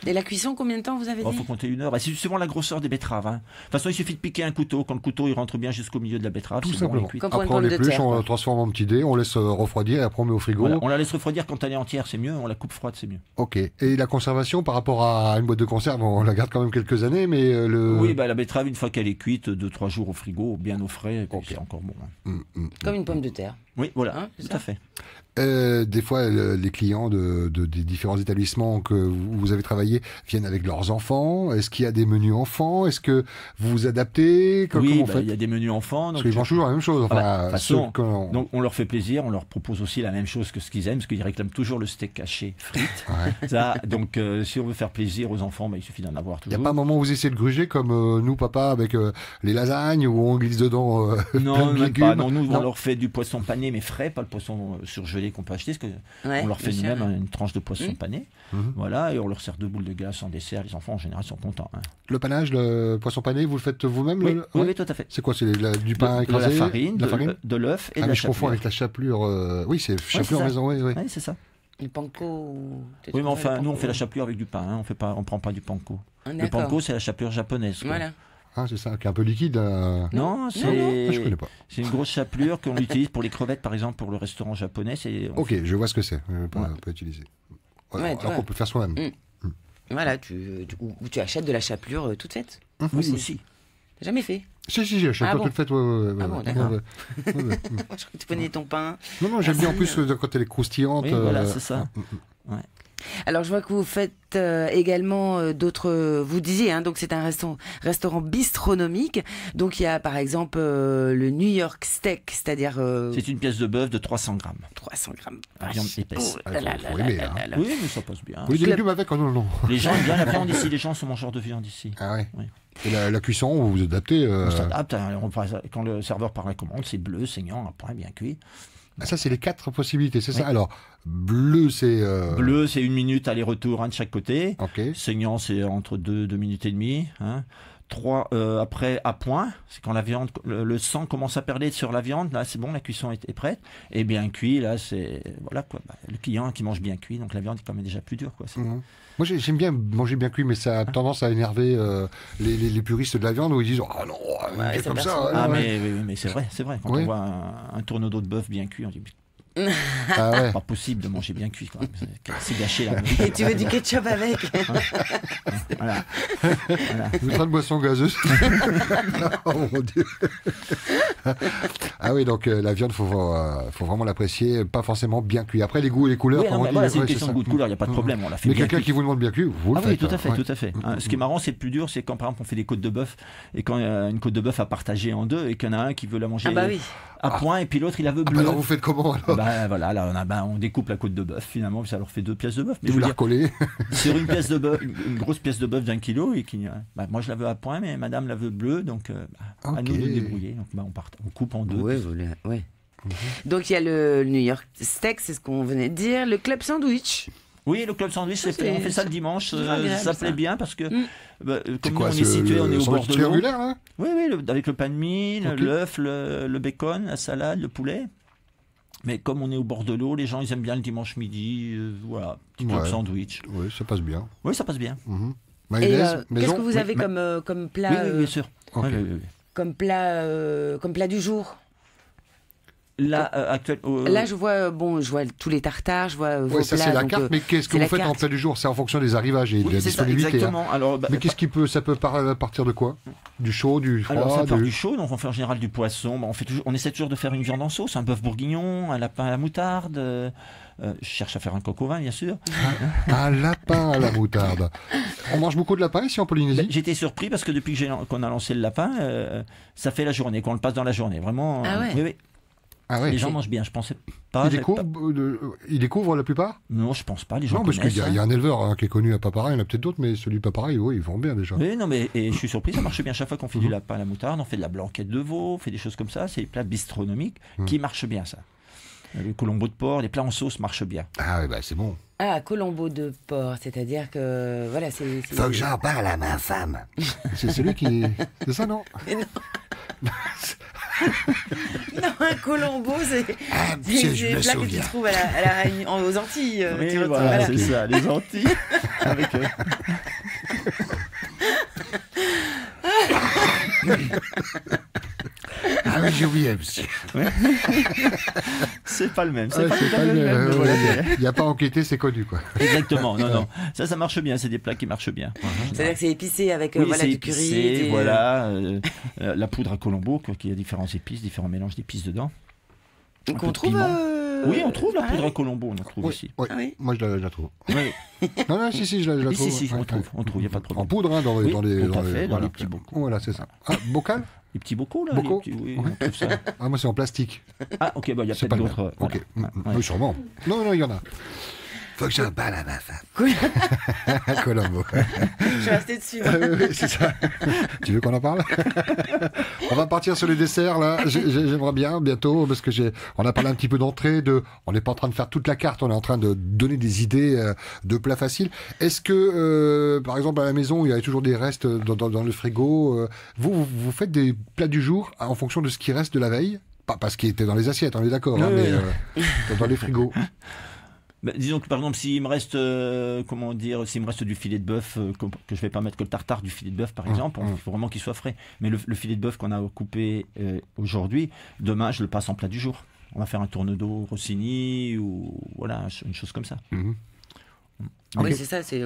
Et la cuisson, combien de temps vous avez dit? Il faut compter 1 heure. Bah, c'est souvent la grosseur des betteraves. Hein. De toute façon, il suffit de piquer un couteau. Quand le couteau il rentre bien jusqu'au milieu de la betterave, Tout c'est bon, elle est simplement. cuite. Comme pour une Après, on pomme de l'épluche, terre, on quoi. la transforme en petits dés, on laisse refroidir et après on met au frigo. Voilà, on la laisse refroidir quand elle est entière, c'est mieux. On la coupe froide, c'est mieux. Ok. Et la conservation par rapport à une boîte de conserve, on la garde quand même quelques années, mais Oui, bah, la betterave, une fois qu'elle est cuite, 2-3 jours au frigo, bien au frais, et puis c'est encore bon. Hein. Comme une pomme de terre. Oui, voilà, Hein, c'est tout ça. à fait. Des fois, les clients des différents établissements que vous avez travaillé viennent avec leurs enfants. Est-ce qu'il y a des menus enfants? Est-ce que vous vous adaptez? Oui, Comment bah, faites? il y a des menus enfants. Parce Donc, qu'ils mangent toujours la même chose. Enfin, Voilà, de toute façon, ceux qu'on- donc on leur fait plaisir, on leur propose aussi la même chose que ce qu'ils aiment, parce qu'ils réclament toujours le steak haché frites. Ouais. Ça, donc si on veut faire plaisir aux enfants, bah, il suffit d'en avoir Il n'y a toujours. pas un moment où vous essayez de gruger comme nous, papa, avec les lasagnes, où on glisse dedans plein Non, de même légumes. pas. Non, nous, Non. on leur fait du poisson pané, mais frais, pas le poisson surgelé qu'on peut acheter, parce que Ouais, on leur fait bien sûr. nous-mêmes une tranche de poisson Mmh. pané. Mhm. Voilà, et on leur sert 2 boules de glace en dessert. Les enfants, en général, sont contents. Hein. Le panage, le poisson pané, vous le faites vous-même? Oui, le- oui, ouais. oui, tout à fait. C'est quoi? C'est du pain de écrasé? la farine, de la farine de l'œuf et Ah, de mais la je confonds chapelure. avec la chapelure. Oui, c'est chapelure ça. maison, oui. Oui, c'est ça. Le panko. Oui, mais enfin, nous, on fait la chapelure avec du pain. Hein. On prend pas du panko. Le panko, c'est la chapelure japonaise. Quoi. Voilà. Ah, c'est ça, qui est un peu liquide. Non, Ah, je connais pas. c'est une grosse chapelure qu'on utilise pour les crevettes, par exemple, pour le restaurant japonais. Ok, je vois ce que c'est. Pas utiliser. Ouais, tu Alors vois. qu'on peut faire soi-même. Voilà, ou tu achètes de la chapelure toute faite. Oui, aussi. T'as jamais fait? Si, j'achète Ah pas bon toute faite. Ouais, Ah bon, ouais. d'accord. Ouais. Je crois que tu prenais ton pain. Non, j'aime bien en plus quand elle est croustillante. Oui, voilà, c'est ça. Alors je vois que vous faites également d'autres. Vous disiez, hein, donc c'est un restaurant bistronomique. Donc il y a par exemple le New York Steak, c'est-à-dire C'est une pièce de bœuf de 300 grammes. 300 grammes. La viande épaisse. Oh là là faut là aimer, là hein. là là. Oui, mais ça passe bien. Oui, des légumes avec, non. Les gens aiment bien la viande ici. Les gens sont mangeurs de viande ici. Ah ouais. Oui. Et la cuisson, vous vous adaptez. On s'adapte. Quand le serveur part la commande, c'est bleu, saignant, à point, bien cuit. Ah, ça, c'est les 4 possibilités, c'est ça? Alors, bleu, c'est. Bleu, c'est 1 minute aller-retour, un de chaque côté. Ok. Saignant, c'est entre 2 minutes et demie. Hein. 3, après, à point, c'est quand la viande, le sang commence à perler sur la viande. Là, c'est bon, la cuisson est prête. Et bien cuit, là, c'est. Voilà, quoi. Bah, le client qui mange bien cuit, donc la viande est quand même déjà plus dure, quoi. C'est- Mhm. Moi, j'aime bien manger bien cuit, mais ça a tendance à énerver les puristes de la viande où ils disent oh non, Ouais, c'est ça comme personne. ça. Ah, ouais. mais c'est vrai, c'est vrai. Quand Oui. on voit un tourneau d'eau de bœuf bien cuit, on dit Ah ouais. pas possible de manger bien cuit, quand même. C'est gâché là. Et tu veux du ketchup avec? Voilà. Vous êtes de boisson gazeuse. Oh mon Dieu. Ah oui, donc la viande, faut vraiment l'apprécier, pas forcément bien cuit. Après, les goûts et les couleurs, Oui, comme non, on mais dit, voilà, c'est une ouais, question ça. de goût de couleur, il n'y a pas de problème, on l'a fait Mais bien quelqu'un cuit. qui vous demande bien cuit, vous le Ah oui, faites. tout à fait, ouais. tout à fait. Hein, ce qui est marrant, c'est le plus dur, c'est quand par exemple on fait des côtes de bœuf et quand il y a une côte de bœuf à partager en deux et qu'il y en a un qui veut la manger Ah bah oui. à point et puis l'autre il la veut Ah bah bleue. alors, vous faites comment alors? Bah voilà, là on découpe la côte de bœuf finalement, ça leur fait 2 pièces de bœuf. Mais je Vous veux la dire, recollez. sur une pièce de bœuf, une grosse pièce de bœuf d'1 kilo et qui, moi je la veux à point, mais madame la veut bleue, donc à Ok. nous de nous débrouiller. Donc on coupe en deux. Ouais, puis- ouais. Donc il y a le New York Steak, c'est ce qu'on venait de dire, le club sandwich. Oui, le club sandwich, Ça, on fait ça le dimanche. c'est agréable, Ça plaît ça. bien parce que C'est comme quoi, nous, on est situé, on est au bord sandwich de l'eau. triangulaire, hein? Oui, avec le pain de mie, Ok. l'œuf, le bacon, la salade, le poulet. Mais comme on est au bord de l'eau, les gens ils aiment bien le dimanche midi. Voilà, petit club Ouais. sandwich. Oui, ça passe bien. Oui, ça passe bien. Mhm. Et Mayonnaise, qu'est-ce maison. que vous avez Oui, comme plat, Oui, bien sûr. Ok. Ouais, oui. comme plat du jour? Là, actuellement. Là, je vois tous les tartares, je vois vos Oui, ça plats. c'est la donc, carte, mais qu'est-ce que c'est vous la faites en carte. plat du jour? C'est en fonction des arrivages et de la c'est ça, disponibilité. hein. exactement. Alors, Mais qu'est-ce qui ça peut partir de quoi? Du chaud, du froid? Alors ça part du chaud, donc on fait en général du poisson. On essaie toujours de faire une viande en sauce, un bœuf bourguignon, un lapin à la moutarde. Je cherche à faire un coq au vin, bien sûr. Un lapin à la moutarde. On mange beaucoup de lapin ici en Polynésie? J'étais surpris parce que depuis qu'on a lancé le lapin, ça fait la journée, qu'on le passe dans la journée. Vraiment. Ah ouais. Oui, oui. Ah ouais. Les gens mangent bien, je pensais pas. Ils découvrent la plupart? Non, je pense pas. Les gens Non, parce connaissent. qu'il y a un éleveur qui est connu à Papara, il y en a peut-être d'autres, mais celui de Papara, oui, ils vont bien déjà. Oui, non, mais je suis surpris, ça marche bien. Chaque fois qu'on fait du lapin à la moutarde, on fait de la blanquette de veau, on fait des choses comme ça. C'est des plats bistronomiques qui marchent bien, ça. Le colombo de porc, les plats en sauce marchent bien. Ah oui, bah c'est bon. Ah, colombo de porc, c'est-à-dire que voilà, c'est. Faut que j'en parle à ma femme. C'est celui qui. C'est ça, non? Non, un colombo, c'est je des me plats que tu souviens. trouves à la Réunion, aux Antilles. Oui, tu voilà, voilà. c'est ça, les Antilles. Avec, Ah oui, j'ai oublié, monsieur. c'est pas le même. C'est Ouais, pas c'est tout à pas fait le même. le- mais voilà. Il n'y a pas enquêté, c'est connu, quoi. Exactement, non. Ça marche bien, c'est des plats qui marchent bien. C'est-à-dire que c'est épicé avec Oui, voilà, c'est du curry. épicé, des- voilà, la poudre à Colombo, qui a différentes épices, différents mélanges d'épices dedans. Un peu Qu'on de trouve. piment. Oui, on trouve la pareil. poudre à Colombo, on en trouve Oui, ici. oui. Ah oui. Moi, je la trouve. Oui, Non, si, je la oui, trouve. si, Ouais, on trouve, il n'y a pas de En problème. poudre, hein, Oui, dans les... tout à fait, dans voilà. les petits bocaux. Voilà, c'est ça. Ah, bocal Les petits bocaux, là. Bocaux les petits- oui, on trouve ça. Ah, moi, c'est en plastique. Ah, ok, bah, il y a C'est pas peut-être le d'autres. même. Ok. voilà. Ouais. Oui, sûrement. Non, il y en a. Faut que j'en parle à ma femme. Colombo. Je suis restée dessus. moi. Oui, c'est ça. Tu veux qu'on en parle? On va partir sur les desserts, là. J'aimerais bien, bientôt, parce que on a parlé un petit peu d'entrée, on n'est pas en train de faire toute la carte, on est en train de donner des idées de plats faciles. Est-ce que, par exemple, à la maison, il y a toujours des restes dans le frigo, vous faites des plats du jour en fonction de ce qui reste de la veille? Pas ce qui était dans les assiettes, on est d'accord, hein, Oui, mais dans les frigos. Bah, disons que par exemple, s'il me reste, s'il me reste du filet de bœuf, que je vais pas mettre que le tartare du filet de bœuf, par exemple, il faut vraiment qu'il soit frais. Mais le filet de bœuf qu'on a coupé aujourd'hui, demain, je le passe en plat du jour. On va faire un tourne-dos Rossini ou voilà, une chose comme ça. Mhm. Oui, Ok. c'est ça, c'est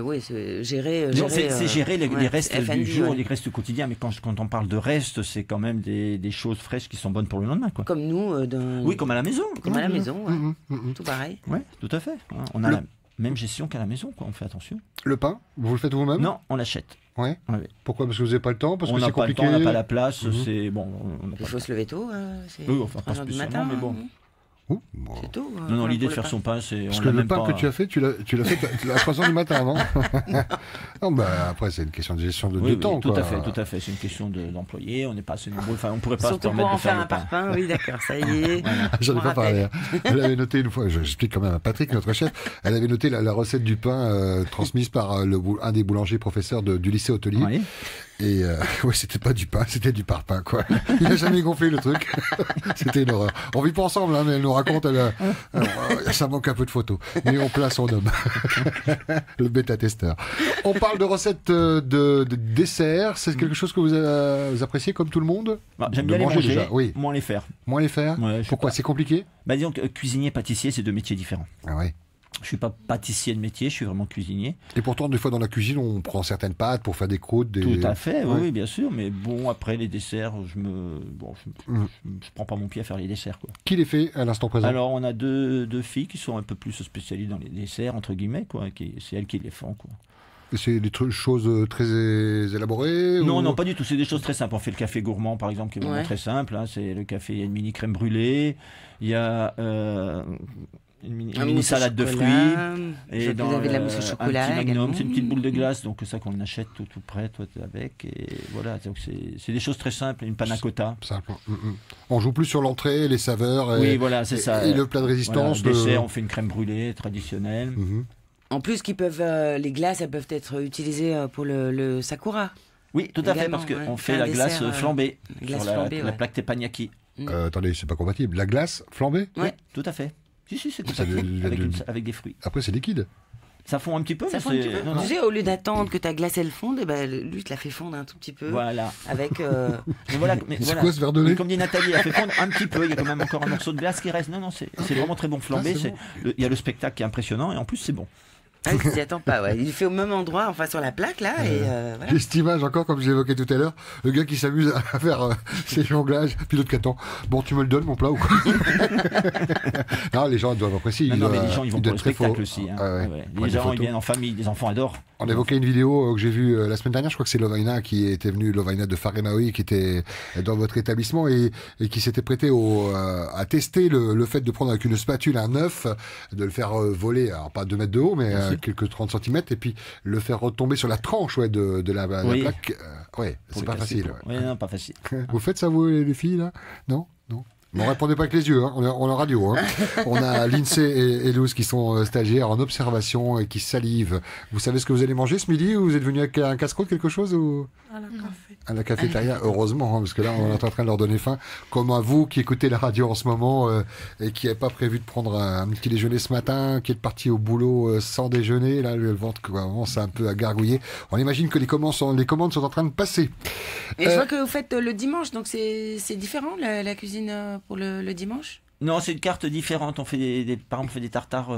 gérer. Non, c'est gérer les ouais, restes F&B, du jour, ouais. les restes quotidiens. Mais quand on parle de restes, c'est quand même des choses fraîches qui sont bonnes pour le lendemain, quoi. Comme nous, Oui, comme à la maison. comme à la maison, ouais. Mhm. Tout pareil. Oui, tout à fait. hein. On a Le- la même gestion qu'à la maison, quoi. On fait attention. Le pain, vous le faites vous-même? Non, on l'achète. Ouais. Ouais. Pourquoi? Parce que vous n'avez pas le temps? Parce On que n'a c'est pas le compliqué? temps, on n'a pas la place. Mhm. C'est bon. On n'a Il pas faut se lever tôt. C'est Oui, enfin, 3 pas heures du spécialement, matin. mais bon. Ouh, bon. C'est tôt. Non, non, l'idée pour de faire le son pain, c'est. Parce on que l'a le même pain pas- que tu as fait, tu l'as fait à 3 heures du matin avant. Non, bah après, c'est une question de gestion de Oui, temps. oui, tout quoi. à fait. C'est une question d'employés. On n'est pas assez nombreux. Enfin, on pourrait pas se Surtout pour permettre en de faire faire le un pain. parpaing, oui, d'accord, ça y est. J'en ai On pas parlé. rappelle. hein. Elle avait noté une fois, j'explique quand même à Patrick, notre chef, elle avait noté la recette du pain transmise par un des boulangers professeurs du lycée hôtelier. Oui. Et ouais, c'était pas du pain, c'était du parpaing, quoi. Il a jamais gonflé le truc. C'était une horreur. On vit pas ensemble, hein, mais elle nous raconte, ça manque un peu de photos. Mais on place son homme. Le bêta-testeur. On parle de recettes de dessert. C'est quelque chose que vous appréciez comme tout le monde? Bah, j'aime De bien les manger, déjà, oui. moins les faire. Moins les faire? Ouais, je sais Pourquoi? pas. C'est compliqué? Bah, disons que cuisinier, pâtissier, c'est deux métiers différents. Ah ouais. Je suis pas pâtissier de métier, je suis vraiment cuisinier. Et pourtant, des fois, dans la cuisine, on prend certaines pâtes pour faire des croûtes. Tout à fait, Ouais. oui, bien sûr. Mais bon, après les desserts, je prends pas mon pied à faire les desserts, quoi. Qui les fait à l'instant présent? Alors, on a deux filles qui sont un peu plus spécialisées dans les desserts, entre guillemets, quoi. C'est elles qui les font, quoi. C'est des choses très élaborées? Non, ou- non, pas du tout. C'est des choses très simples. On fait le café gourmand, par exemple, qui est vraiment Ouais. très simple. hein. C'est le café, il y a une mini crème brûlée, il y a une mini salade de fruits. Et vous avez de la mousse au chocolat. un petit magnum, également. c'est une petite boule de glace, donc ça qu'on achète tout prêt, toi t'es avec, et voilà, donc c'est des choses très simples, une panna cotta. Simple. On joue plus sur l'entrée, les saveurs Oui, voilà, c'est ça. et le plat de Voilà, résistance. dessert, on fait une crème brûlée traditionnelle. Mhm. En plus, les glaces, elles peuvent être utilisées pour le sakura. Oui, tout à fait, Également, parce qu'on ouais. fait Un la glace dessert, flambée glace sur flambée, la ouais. plaque teppanyaki. Attendez, c'est pas compatible. La glace flambée? Ouais. Tout à fait. Si, c'est Ça compatible, vient avec, de- avec des fruits. Après, c'est liquide. Ça fond un petit peu, Ça mais fond un petit peu. non, non. Tu sais, au lieu d'attendre que ta glace elle fonde, eh ben, lui, il te la fait fondre un tout petit peu. Voilà. Avec. Mais voilà, C'est quoi ce verre de lait? Mais comme dit Nathalie, elle fait fondre un petit peu. Il y a quand même encore un morceau de glace qui reste. Non, c'est vraiment très bon flambé. Ah, c'est Il y a le spectacle qui est impressionnant et en plus c'est bon. Ah, il s'y attend pas, ouais. Il le fait au même endroit, enfin sur la plaque là, et voilà. J'ai cette image encore, comme j'évoquais tout à l'heure, le gars qui s'amuse à faire ses jonglages, puis l'autre qui attend. Bon, tu me le donnes, mon plat, ou quoi? Non, les gens doivent apprécier. Non, mais les gens ils vont pour doivent le être très spectacle forts. aussi. hein. Ah ouais. Ouais. Prendre Les des gens ils photos. viennent en famille, les enfants adorent. On évoquait une vidéo que j'ai vue la semaine dernière, je crois que c'est Lovaina qui était venue, Lovaina de Farenaoui, qui était dans votre établissement et qui s'était prêté à tester le fait de prendre avec une spatule un œuf, de le faire voler, alors pas 2 mètres de haut, mais quelques 30 cm, et puis le faire retomber sur la tranche de la Oui. plaque. Ouais, Pour c'est le pas casser, facile. quoi. Ouais, non, pas facile. Vous faites ça, vous, les filles, là? Non? Non? Ne répondez pas avec les yeux, hein. On est en radio. Hein. On a Lindsay et Luz qui sont stagiaires en observation et qui salivent. Vous savez ce que vous allez manger ce midi ou vous êtes venu avec un casse-croûte, quelque chose ou... À la café. À la cafétéria, heureusement, hein, parce que là, on est en train de leur donner faim. Comme à vous qui écoutez la radio en ce moment et qui n'avez pas prévu de prendre un petit déjeuner ce matin, qui êtes parti au boulot sans déjeuner, là, le ventre commence un peu à gargouiller. On imagine que les commandes sont en train de passer. Et je vois que vous faites le dimanche, donc c'est différent la cuisine pour le dimanche? Non, c'est une carte différente. On fait par exemple, on fait des tartares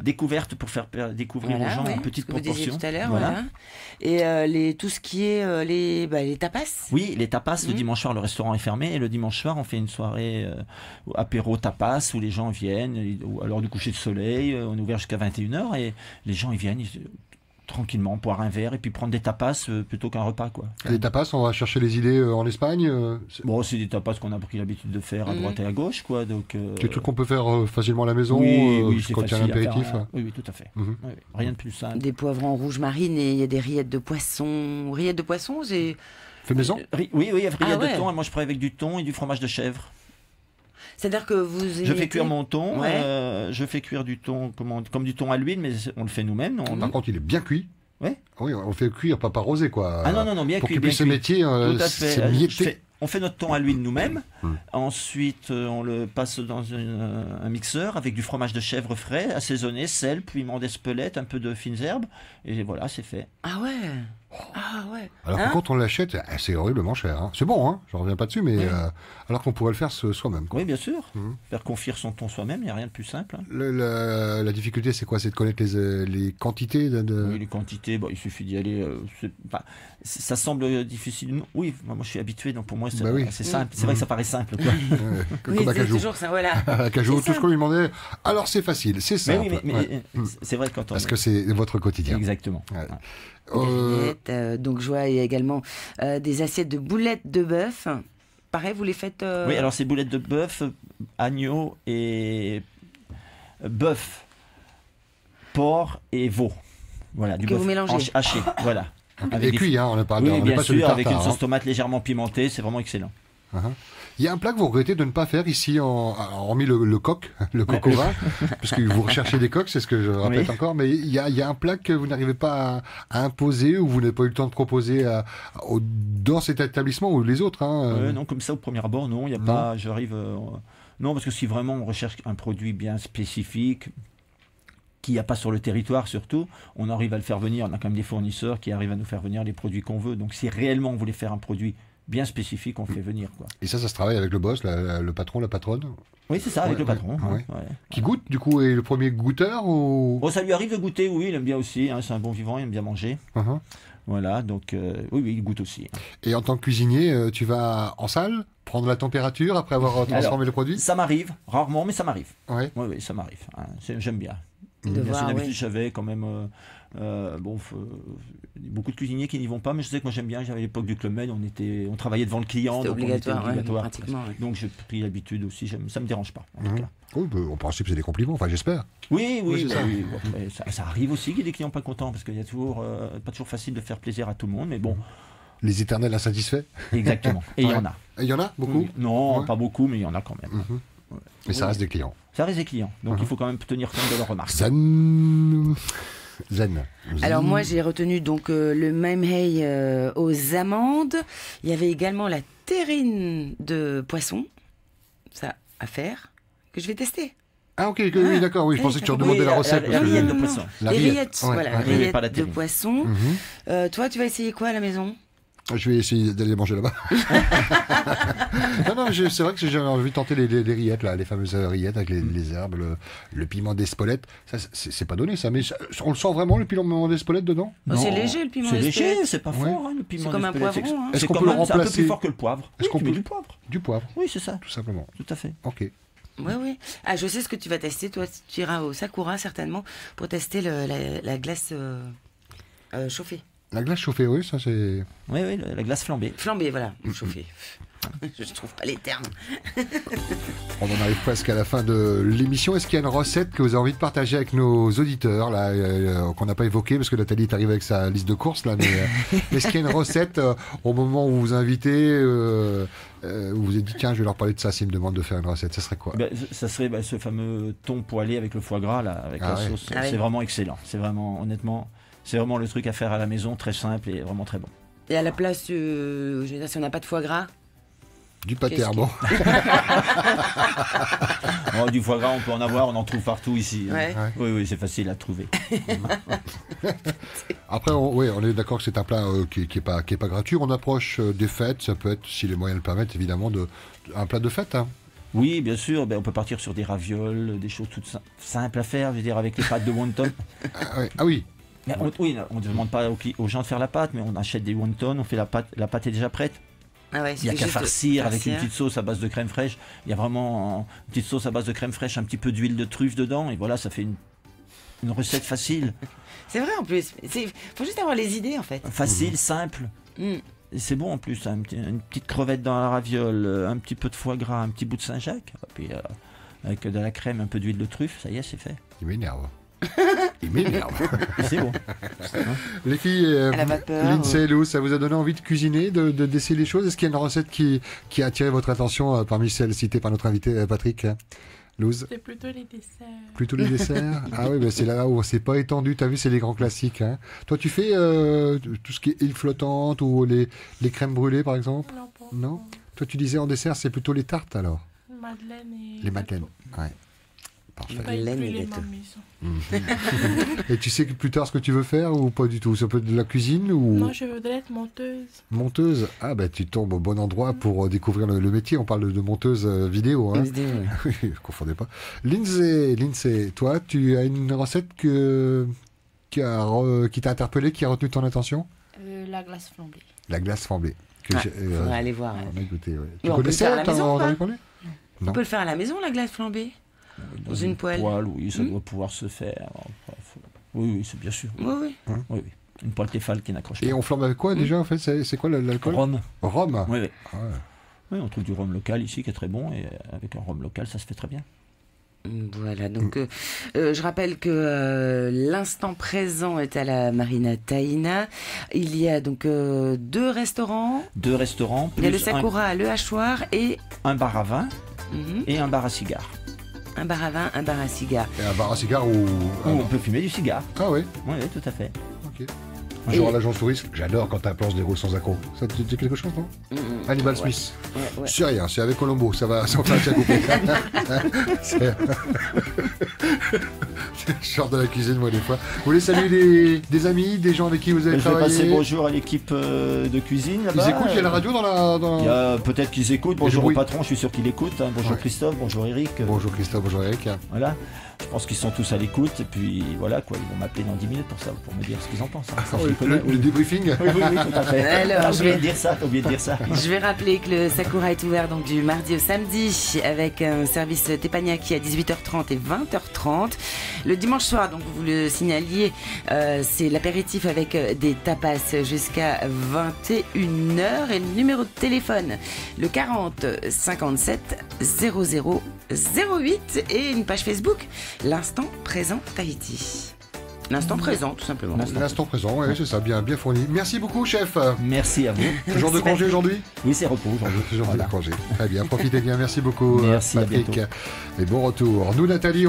découvertes pour faire découvrir aux gens en petite proportion. Vous disiez tout à l'heure, voilà. Et tout ce qui est les tapas. Oui, les tapas. Le dimanche soir, le restaurant est fermé et le dimanche soir, on fait une soirée apéro tapas où les gens viennent. À l'heure du coucher de soleil, on est ouvert jusqu'à 21h et les gens ils viennent. Tranquillement, boire un verre et puis prendre des tapas plutôt qu'un repas, quoi. Les tapas, on va chercher les idées en Espagne. Bon, c'est des tapas qu'on a pris l'habitude de faire à droite et à gauche, quoi. Donc des trucs qu'on peut faire facilement à la maison, oui, quand il y a un apéritif. Oui, tout à fait. Oui, rien de plus simple. Des poivrons rouge marine et il y a des rillettes de poisson. Rillettes de poisson, c'est fait maison. Oui, rillettes de thon. Et moi, je prends avec du thon et du fromage de chèvre. C'est-à-dire que je fais cuire mon thon, je fais cuire du thon comme du thon à l'huile, mais on le fait nous-mêmes. Par contre, il est bien cuit. Ouais. Oui, on fait cuire, pas rosé, quoi. Ah non, bien pour cuit. Pour qu'il puisse ce métier, c'est mietté. On fait notre thon à l'huile nous-mêmes. Ensuite, on le passe dans un mixeur avec du fromage de chèvre frais, assaisonné, sel, piment d'Espelette, un peu de fines herbes. Et voilà, c'est fait. Ah ouais. Ah ouais. Alors que quand on l'achète, c'est horriblement cher. Hein. C'est bon, hein, je reviens pas dessus, mais alors qu'on pourrait le faire soi-même. Quoi. Oui, bien sûr. Faire confire son thon soi-même, il n'y a rien de plus simple. Hein. La difficulté, c'est quoi? C'est de connaître les quantités Oui, les quantités, il suffit d'y aller. Ça semble difficile. Oui, moi je suis habitué, donc pour moi c'est simple. C'est vrai que ça paraît simple. Quoi. Comme Acajou. Toujours ça, voilà. Acajou, tout ce qu'on lui demandait. Alors c'est facile, c'est simple. Mais c'est vrai quand on... Parce que c'est votre quotidien. Exactement. Donc je vois, il y a également des assiettes de boulettes de bœuf. Pareil, vous les faites... Oui, alors c'est boulettes de bœuf, agneau et bœuf, porc et veau. Voilà, du bœuf haché. Voilà. Avec cuit, hein, on n'a pas. Oui, on bien pas sûr, avec une sauce tomate légèrement pimentée, c'est vraiment excellent. Il y a un plat que vous regrettez de ne pas faire ici, hormis le coq au vin, parce que vous recherchez des coqs, c'est ce que je répète encore, mais il y a un plat que vous n'arrivez pas à imposer, ou vous n'avez pas eu le temps de proposer dans cet établissement ou les autres. Non, comme ça au premier abord, non, il n'y a pas. J'arrive. Non, parce que si vraiment on recherche un produit bien spécifique, qu'il n'y a pas sur le territoire surtout, on arrive à le faire venir. On a quand même des fournisseurs qui arrivent à nous faire venir les produits qu'on veut. Donc si réellement on voulait faire un produit bien spécifique, on fait venir. Quoi. Et ça se travaille avec le boss, le patron, la patronne? Oui, c'est ça, avec le patron. Qui goûte, du coup, est le premier goûteur ou... Ça lui arrive de goûter, oui, il aime bien aussi. Hein, c'est un bon vivant, il aime bien manger. Voilà, donc oui, il goûte aussi. Et en tant que cuisinier, tu vas en salle prendre la température après avoir transformé le produit? Ça m'arrive, rarement, mais ça m'arrive. Oui, ça m'arrive. Hein, j'aime bien. C'est une habitude que j'avais quand même. Beaucoup de cuisiniers qui n'y vont pas, mais je sais que moi j'aime bien. J'avais l'époque du Club Med, on travaillait devant le client, donc obligatoire, on était obligatoire. Pratiquement, donc j'ai pris l'habitude aussi. Ça me dérange pas. En tout cas. Oui, en principe c'est des compliments. Enfin, j'espère. Oui. Ça arrive aussi qu'il y ait des clients pas contents parce qu'il y a pas toujours facile de faire plaisir à tout le monde, mais bon. Les éternels insatisfaits. Exactement. Et il y en a. Il y en a beaucoup. Non, pas beaucoup, mais il y en a quand même. Mais ça reste des clients. Ça reste des clients, donc il faut quand même tenir compte de leurs remarques. Zen. Alors moi j'ai retenu donc le Mamhey aux amandes. Il y avait également la terrine de poisson, ça à faire, que je vais tester. Ah ok, oui, d'accord, oui, je pensais que tu redemandais la recette. La rillette de poisson. Les rillettes, voilà, rillettes de poisson. Toi tu vas essayer quoi à la maison? Je vais essayer d'aller manger là-bas. non, c'est vrai que j'ai envie de tenter les rillettes, là, les fameuses rillettes avec les herbes, le piment d'Espelette. Ça, c'est pas donné, ça, mais on le sent vraiment, le piment d'Espelette dedans? C'est léger, le piment d'Espelette. C'est léger, c'est pas fort, le piment d'Espelette. C'est comme un poivron. Est-ce qu'on peut le remplacer? C'est un peu plus fort que le poivre. Est-ce qu'on peut du poivre? Du poivre. Oui, c'est ça. Tout simplement. Tout à fait. Ok. Oui. Ah, je sais ce que tu vas tester. Toi, tu iras au Sakura certainement pour tester la glace chauffée. La glace chauffée, oui, ça c'est... Oui, oui, la glace flambée. Flambée, voilà, chauffée. Je trouve pas les termes. On en arrive presque à la fin de l'émission. Est-ce qu'il y a une recette que vous avez envie de partager avec nos auditeurs, là, qu'on n'a pas évoquée, parce que Nathalie est arrivée avec sa liste de courses, là, mais est-ce qu'il y a une recette au moment où vous invitez, où vous vous êtes dit, tiens, je vais leur parler de ça, s'ils me demandent de faire une recette, ça serait quoi? Ça serait ce fameux thon poêlé avec le foie gras, là, avec la sauce. C'est vraiment excellent. C'est vraiment, honnêtement, c'est vraiment le truc à faire à la maison, très simple et vraiment très bon. Et à la place, je veux dire, si on n'a pas de foie gras, du pâté bon. Oh, du foie gras, on peut en avoir, on en trouve partout ici. Ouais. Oui, oui, c'est facile à trouver. Après, on est d'accord que c'est un plat qui est pas gratuit. On approche des fêtes, ça peut être, si les moyens le permettent, évidemment, un plat de fête. Hein. Oui, bien sûr, on peut partir sur des ravioles, des choses toutes simples à faire, je veux dire, avec les pâtes de wonton. Ah oui. Oui, on ne demande pas aux gens de faire la pâte, mais on achète des wontons, on fait la pâte est déjà prête. Ah ouais, il n'y a qu'à farcir avec une petite sauce à base de crème fraîche. Il y a vraiment une petite sauce à base de crème fraîche, un petit peu d'huile de truffe dedans, et voilà, ça fait une recette facile. C'est vrai en plus. Faut juste avoir les idées en fait. Facile, simple. Et c'est bon en plus. Une petite crevette dans la raviole, un petit peu de foie gras, un petit bout de Saint-Jacques, puis avec de la crème, un peu d'huile de truffe, ça y est, c'est fait. Il m'énerve. Il m'énerve. C'est bon. Les filles, Lindsay, Lou, ça vous a donné envie de cuisiner, d'essayer les choses? Est-ce qu'il y a une recette qui a attiré votre attention parmi celles citées par notre invité Patrick? Louz? C'est plutôt les desserts. Plutôt les desserts? Ah oui, c'est là où on s'est pas étendu. T'as vu, c'est les grands classiques. Hein. Toi, tu fais tout ce qui est île flottante ou les crèmes brûlées, par exemple? Non, pas. Non. Toi, tu disais en dessert, c'est plutôt les tartes, alors? Madeleine et... Les madeleines, ouais. Parfait. Madeleine et gâteau. Et tu sais plus tard ce que tu veux faire ou pas du tout? Ça peut être de la cuisine ou... Non, je voudrais être monteuse. Monteuse? Ah ben tu tombes au bon endroit pour découvrir le métier. On parle de monteuse vidéo. Hein. Oui, ne confondez pas. Lindsay, toi, tu as une recette qui t'a interpellé, qui a retenu ton attention? La glace flambée. La glace flambée. Faudrait aller voir. On a goûté, ouais. Tu connaissais? On peut le faire à la maison, la glace flambée? Dans une poêle. Oui, ça doit pouvoir se faire. Oui, c'est bien sûr. Oui. Oui. Une poêle Tefal qui n'accroche pas. Et on flambe avec quoi déjà en fait? C'est quoi l'alcool? Rhum. Rhum? Oui. Ah ouais. Oui, on trouve du rhum local ici qui est très bon et avec un rhum local, ça se fait très bien. Voilà, donc je rappelle que l'instant présent est à la Marina Tahina. Il y a donc 2 restaurants. 2 restaurants. Il y a le Sakura, le Hachoir et... un bar à vin et un bar à cigares. Un bar à vin, un bar à cigares. Et un bar à cigares où on peut fumer du cigare. Ah oui? Oui, tout à fait. Ok. Bonjour à l'agence touriste. J'adore quand un plan se déroule sans accroc. Ça te dit quelque chose, non? Hannibal Smith. Ouais. C'est rien, c'est avec Colombo. Ça va faire un couper. Je sors de la cuisine, moi, des fois. Vous voulez saluer des amis, des gens avec qui vous avez travaillé? Je vais passer bonjour à l'équipe de cuisine là-bas. Ils écoutent, il y a la radio dans la... Il y a peut-être qu'ils écoutent. Bonjour au patron, je suis sûr qu'il écoute. Hein. Bonjour Christophe, bonjour Eric. Bonjour Christophe, bonjour Eric. Voilà. Je pense qu'ils sont tous à l'écoute et puis voilà quoi, ils vont m'appeler dans 10 minutes pour me dire ce qu'ils en pensent. Hein. Le débriefing. Oui, tout à fait. Alors, T'as oublié de dire ça. Je vais rappeler que le Sakura est ouvert donc du mardi au samedi avec un service teppanyaki à 18h30 et 20h30. Le dimanche soir, donc vous le signaliez, c'est l'apéritif avec des tapas jusqu'à 21h et le numéro de téléphone, le 40 57 00 08 et une page Facebook, l'instant présent Tahiti. L'instant présent, tout simplement. L'instant présent, oui, c'est ça, bien fourni. Merci beaucoup, chef. Merci à vous. Jour de congé aujourd'hui? Oui, c'est repos aujourd'hui. Jour de congé. Très bien, profitez bien. Merci beaucoup, merci, Patrick. à bientôt. Et bon retour. Nous, Nathalie,